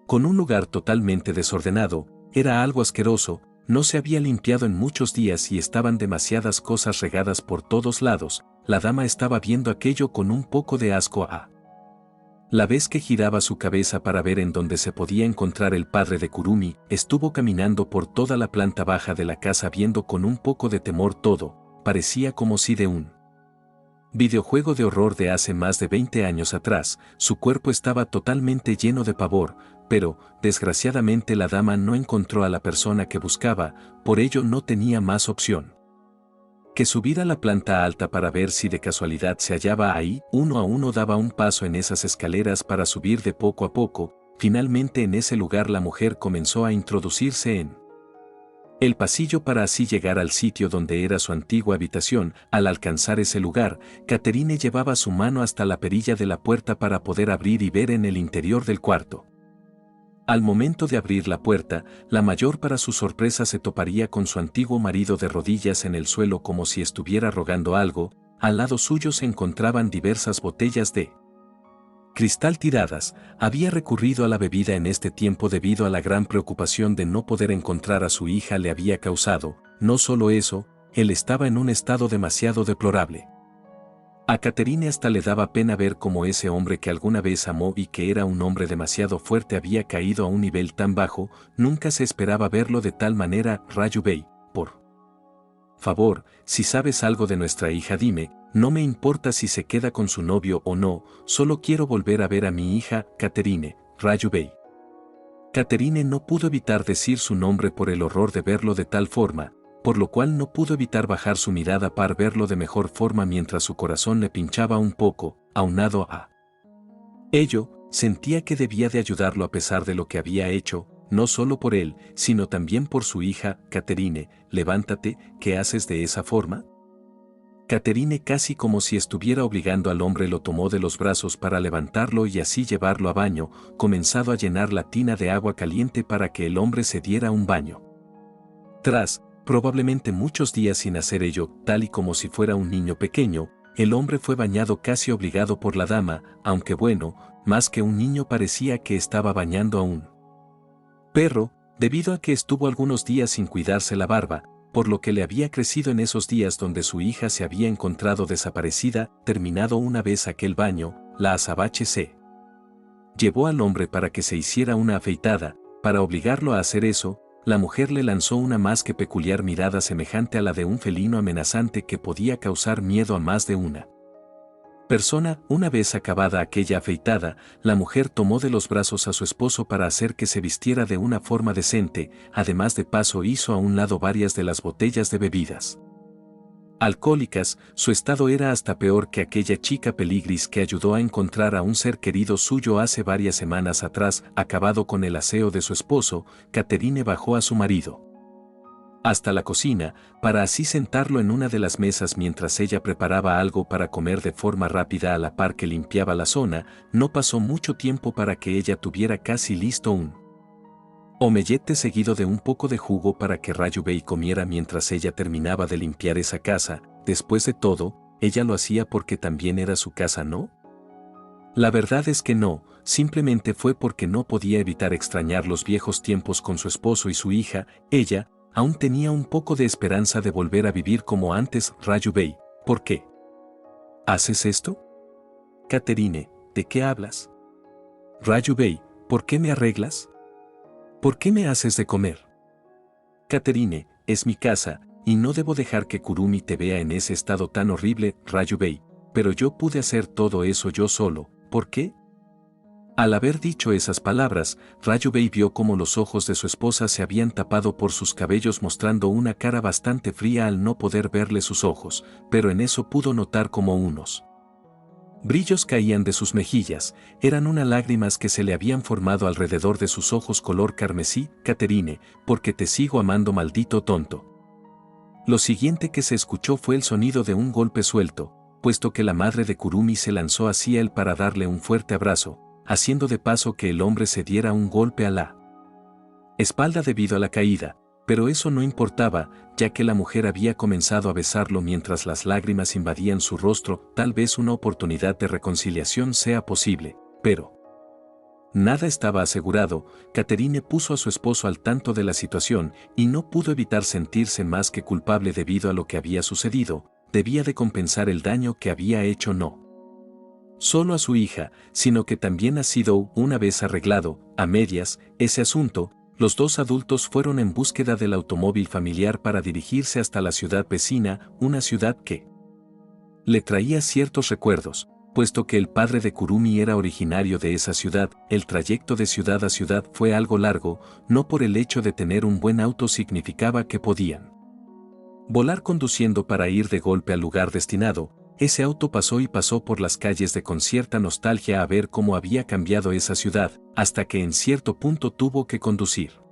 [SPEAKER 1] con un lugar totalmente desordenado. Era algo asqueroso. No se había limpiado en muchos días y estaban demasiadas cosas regadas por todos lados. La dama estaba viendo aquello con un poco de asco a la vez que giraba su cabeza para ver en dónde se podía encontrar el padre de Kurumi. Estuvo caminando por toda la planta baja de la casa viendo con un poco de temor todo. Parecía como si de un videojuego de horror de hace más de 20 años atrás, su cuerpo estaba totalmente lleno de pavor, pero, desgraciadamente la dama no encontró a la persona que buscaba, por ello no tenía más opción que subir a la planta alta para ver si de casualidad se hallaba ahí. Uno a uno daba un paso en esas escaleras para subir de poco a poco. Finalmente en ese lugar la mujer comenzó a introducirse en el pasillo para así llegar al sitio donde era su antigua habitación. Al alcanzar ese lugar, Catherine llevaba su mano hasta la perilla de la puerta para poder abrir y ver en el interior del cuarto. Al momento de abrir la puerta, la mayor para su sorpresa se toparía con su antiguo marido de rodillas en el suelo como si estuviera rogando algo. Al lado suyo se encontraban diversas botellas de cristal tiradas. Había recurrido a la bebida en este tiempo debido a la gran preocupación de no poder encontrar a su hija le había causado. No solo eso, él estaba en un estado demasiado deplorable. A Catherine hasta le daba pena ver cómo ese hombre que alguna vez amó y que era un hombre demasiado fuerte había caído a un nivel tan bajo. Nunca se esperaba verlo de tal manera. Raju Bey, por favor, si sabes algo de nuestra hija dime, no me importa si se queda con su novio o no, solo quiero volver a ver a mi hija, Catherine. Raju Bey. Catherine no pudo evitar decir su nombre por el horror de verlo de tal forma, por lo cual no pudo evitar bajar su mirada para verlo de mejor forma mientras su corazón le pinchaba un poco. Aunado a ello, sentía que debía de ayudarlo a pesar de lo que había hecho, no solo por él, sino también por su hija. Catherine, levántate, ¿qué haces de esa forma? Catherine, casi como si estuviera obligando al hombre, lo tomó de los brazos para levantarlo y así llevarlo a baño, comenzado a llenar la tina de agua caliente para que el hombre se diera un baño. Tras probablemente muchos días sin hacer ello, tal y como si fuera un niño pequeño, el hombre fue bañado casi obligado por la dama, aunque bueno, más que un niño parecía que estaba bañando a un perro, debido a que estuvo algunos días sin cuidarse la barba, por lo que le había crecido en esos días donde su hija se había encontrado desaparecida. Terminado una vez aquel baño, la azabache se llevó al hombre para que se hiciera una afeitada. Para obligarlo a hacer eso, la mujer le lanzó una más que peculiar mirada semejante a la de un felino amenazante que podía causar miedo a más de una persona. Una vez acabada aquella afeitada, la mujer tomó de los brazos a su esposo para hacer que se vistiera de una forma decente. Además de paso hizo a un lado varias de las botellas de bebidas alcohólicas. Su estado era hasta peor que aquella chica peligris que ayudó a encontrar a un ser querido suyo hace varias semanas atrás. Acabado con el aseo de su esposo, Catherine bajó a su marido hasta la cocina, para así sentarlo en una de las mesas mientras ella preparaba algo para comer de forma rápida a la par que limpiaba la zona. No pasó mucho tiempo para que ella tuviera casi listo un omelette seguido de un poco de jugo para que Raju Bey comiera mientras ella terminaba de limpiar esa casa. Después de todo, ella lo hacía porque también era su casa, ¿no? La verdad es que no, simplemente fue porque no podía evitar extrañar los viejos tiempos con su esposo y su hija. Ella aún tenía un poco de esperanza de volver a vivir como antes. Raju Bey, ¿por qué haces esto? Catherine, ¿de qué hablas? Raju Bey, ¿por qué me arreglas? ¿Por qué me haces de comer? Catherine, es mi casa, y no debo dejar que Kurumi te vea en ese estado tan horrible. Raju Bey, pero yo pude hacer todo eso yo solo, ¿por qué? Al haber dicho esas palabras, Raju Bey vio cómo los ojos de su esposa se habían tapado por sus cabellos mostrando una cara bastante fría al no poder verle sus ojos, pero en eso pudo notar como unos brillos caían de sus mejillas. Eran unas lágrimas que se le habían formado alrededor de sus ojos color carmesí. Catherine, porque te sigo amando, maldito tonto. Lo siguiente que se escuchó fue el sonido de un golpe suelto, puesto que la madre de Kurumi se lanzó hacia él para darle un fuerte abrazo, haciendo de paso que el hombre se diera un golpe a la espalda debido a la caída, pero eso no importaba, ya que la mujer había comenzado a besarlo mientras las lágrimas invadían su rostro. Tal vez una oportunidad de reconciliación sea posible, pero nada estaba asegurado. Catherine puso a su esposo al tanto de la situación y no pudo evitar sentirse más que culpable debido a lo que había sucedido. Debía de compensar el daño que había hecho no solo a su hija, sino que también ha sido, una vez arreglado, a medias, ese asunto. Los dos adultos fueron en búsqueda del automóvil familiar para dirigirse hasta la ciudad vecina, una ciudad que Le traía ciertos recuerdos, puesto que el padre de Kurumi era originario de esa ciudad. El trayecto de ciudad a ciudad fue algo largo, no por el hecho de tener un buen auto significaba que podían volar conduciendo para ir de golpe al lugar destinado. Ese auto pasó y pasó por las calles con cierta nostalgia a ver cómo había cambiado esa ciudad, hasta que en cierto punto tuvo que conducir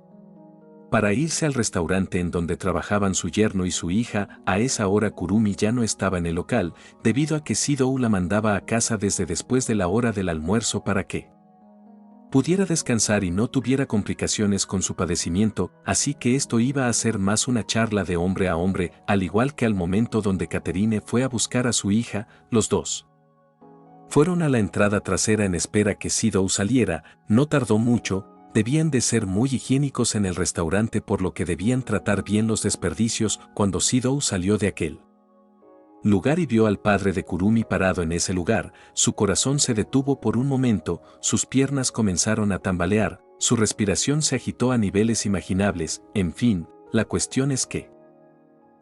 [SPEAKER 1] para irse al restaurante en donde trabajaban su yerno y su hija. A esa hora Kurumi ya no estaba en el local, debido a que Sidou la mandaba a casa desde después de la hora del almuerzo para que pudiera descansar y no tuviera complicaciones con su padecimiento, así que esto iba a ser más una charla de hombre a hombre, al igual que al momento donde Catherine fue a buscar a su hija. Los dos fueron a la entrada trasera en espera que Sidou saliera. No tardó mucho. Debían de ser muy higiénicos en el restaurante, por lo que debían tratar bien los desperdicios. Cuando Sidou salió de aquel lugar y vio al padre de Kurumi parado en ese lugar, su corazón se detuvo por un momento, sus piernas comenzaron a tambalear, su respiración se agitó a niveles imaginables. En fin, la cuestión es que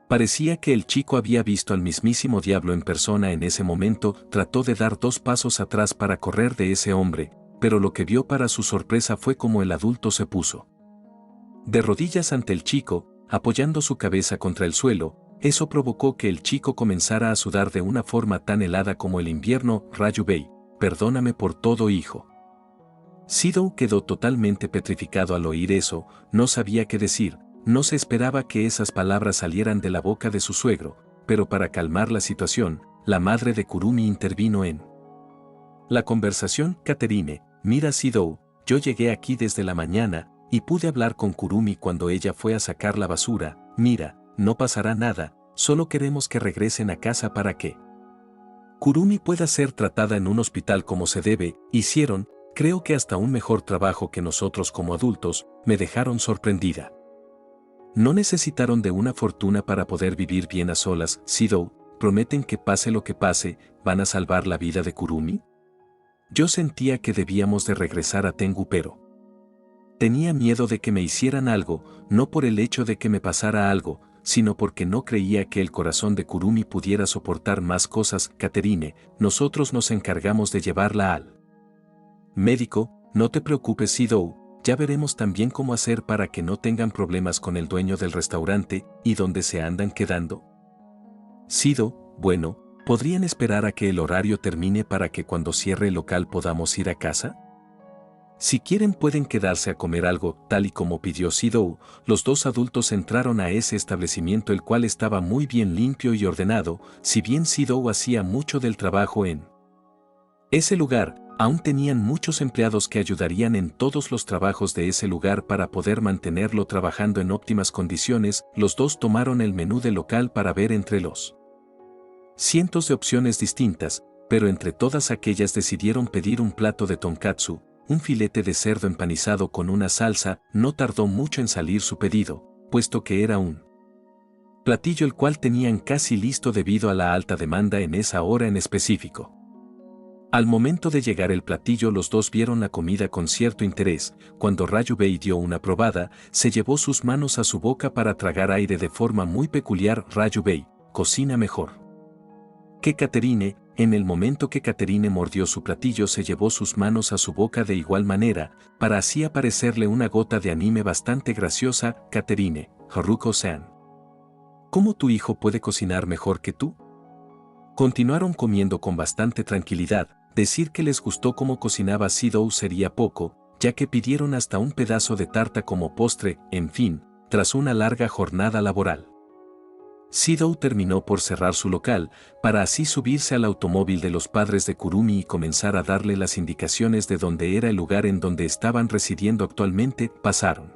[SPEAKER 1] parecía que el chico había visto al mismísimo diablo en persona en ese momento. Trató de dar 2 pasos atrás para correr de ese hombre, pero lo que vio para su sorpresa fue como el adulto se puso de rodillas ante el chico, apoyando su cabeza contra el suelo. Eso provocó que el chico comenzara a sudar de una forma tan helada como el invierno. Ryubei, perdóname por todo, hijo. Sidou quedó totalmente petrificado al oír eso, no sabía qué decir, no se esperaba que esas palabras salieran de la boca de su suegro, pero para calmar la situación, la madre de Kurumi intervino en la conversación. Catherine, mira Sidou, yo llegué aquí desde la mañana, y pude hablar con Kurumi cuando ella fue a sacar la basura. Mira, no pasará nada, solo queremos que regresen a casa para que Kurumi pueda ser tratada en un hospital como se debe. Hicieron, creo que hasta un mejor trabajo que nosotros como adultos. Me dejaron sorprendida. No necesitaron de una fortuna para poder vivir bien a solas. Sidou, ¿prometen que pase lo que pase, van a salvar la vida de Kurumi? Yo sentía que debíamos de regresar a Tengu, pero tenía miedo de que me hicieran algo, no por el hecho de que me pasara algo, sino porque no creía que el corazón de Kurumi pudiera soportar más cosas. Catherine, nosotros nos encargamos de llevarla al médico. No te preocupes, Sidou, ya veremos también cómo hacer para que no tengan problemas con el dueño del restaurante. ¿Y dónde se andan quedando? Sidou, bueno, ¿podrían esperar a que el horario termine para que cuando cierre el local podamos ir a casa? Si quieren pueden quedarse a comer algo. Tal y como pidió Sidou, los 2 adultos entraron a ese establecimiento, el cual estaba muy bien limpio y ordenado. Si bien Sidou hacía mucho del trabajo en ese lugar, aún tenían muchos empleados que ayudarían en todos los trabajos de ese lugar para poder mantenerlo trabajando en óptimas condiciones. Los 2 tomaron el menú del local para ver entre los cientos de opciones distintas, pero entre todas aquellas decidieron pedir un plato de tonkatsu, un filete de cerdo empanizado con una salsa. No tardó mucho en salir su pedido, puesto que era un platillo el cual tenían casi listo debido a la alta demanda en esa hora en específico. Al momento de llegar el platillo, los 2 vieron la comida con cierto interés. Cuando Ryubei dio una probada, se llevó sus manos a su boca para tragar aire de forma muy peculiar. Ryubei, cocina mejor que Catherine. En el momento que Catherine mordió su platillo, se llevó sus manos a su boca de igual manera, para así aparecerle una gota de anime bastante graciosa. Catherine, Haruko-san, ¿cómo tu hijo puede cocinar mejor que tú? Continuaron comiendo con bastante tranquilidad. Decir que les gustó cómo cocinaba Sidou sería poco, ya que pidieron hasta un pedazo de tarta como postre. En fin, tras una larga jornada laboral, Sidou terminó por cerrar su local, para así subirse al automóvil de los padres de Kurumi y comenzar a darle las indicaciones de dónde era el lugar en donde estaban residiendo actualmente. Pasaron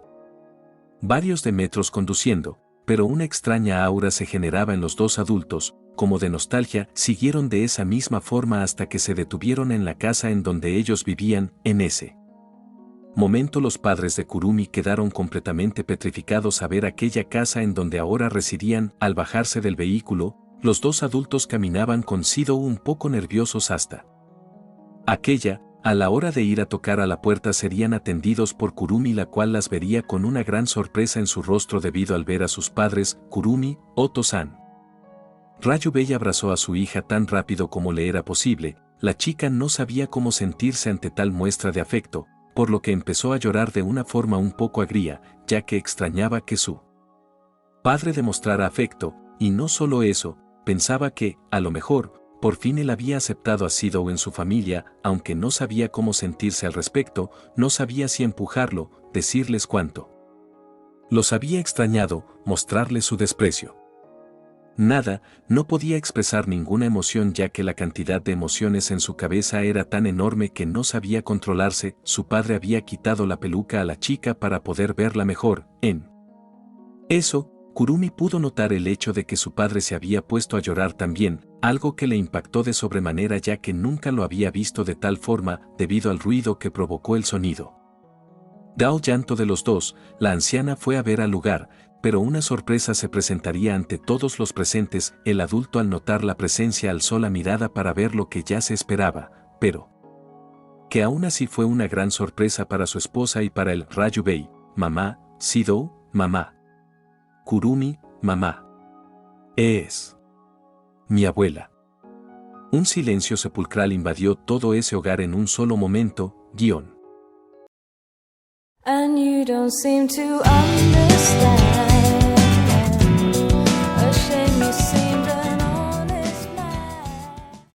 [SPEAKER 1] varios de metros conduciendo, pero una extraña aura se generaba en los 2 adultos, como de nostalgia. Siguieron de esa misma forma hasta que se detuvieron en la casa en donde ellos vivían. En ese momento los padres de Kurumi quedaron completamente petrificados a ver aquella casa en donde ahora residían. Al bajarse del vehículo, los 2 adultos caminaban con Sidou un poco nerviosos hasta aquella. A la hora de ir a tocar a la puerta serían atendidos por Kurumi, la cual las vería con una gran sorpresa en su rostro debido al ver a sus padres. Kurumi, Oto-san, Rayu Bey abrazó a su hija tan rápido como le era posible. La chica no sabía cómo sentirse ante tal muestra de afecto, por lo que empezó a llorar de una forma un poco agria, ya que extrañaba que su padre demostrara afecto, y no solo eso, pensaba que, a lo mejor, por fin él había aceptado a Sido en su familia, aunque no sabía cómo sentirse al respecto, no sabía si empujarlo, decirles cuánto los había extrañado, mostrarles su desprecio. Nada, no podía expresar ninguna emoción ya que la cantidad de emociones en su cabeza era tan enorme que no sabía controlarse. Su padre había quitado la peluca a la chica para poder verla mejor. En eso, Kurumi pudo notar el hecho de que su padre se había puesto a llorar también, algo que le impactó de sobremanera ya que nunca lo había visto de tal forma debido al ruido que provocó el sonido. Dado el llanto de los dos, la anciana fue a ver al lugar, pero una sorpresa se presentaría ante todos los presentes. El adulto al notar la presencia alzó la mirada para ver lo que ya se esperaba, pero que aún así fue una gran sorpresa para su esposa y para el Rayu Bey. Mamá, Sido, mamá. Kurumi, mamá. Es mi abuela. Un silencio sepulcral invadió todo ese hogar en un solo momento.
[SPEAKER 2] And you don't seem to understand.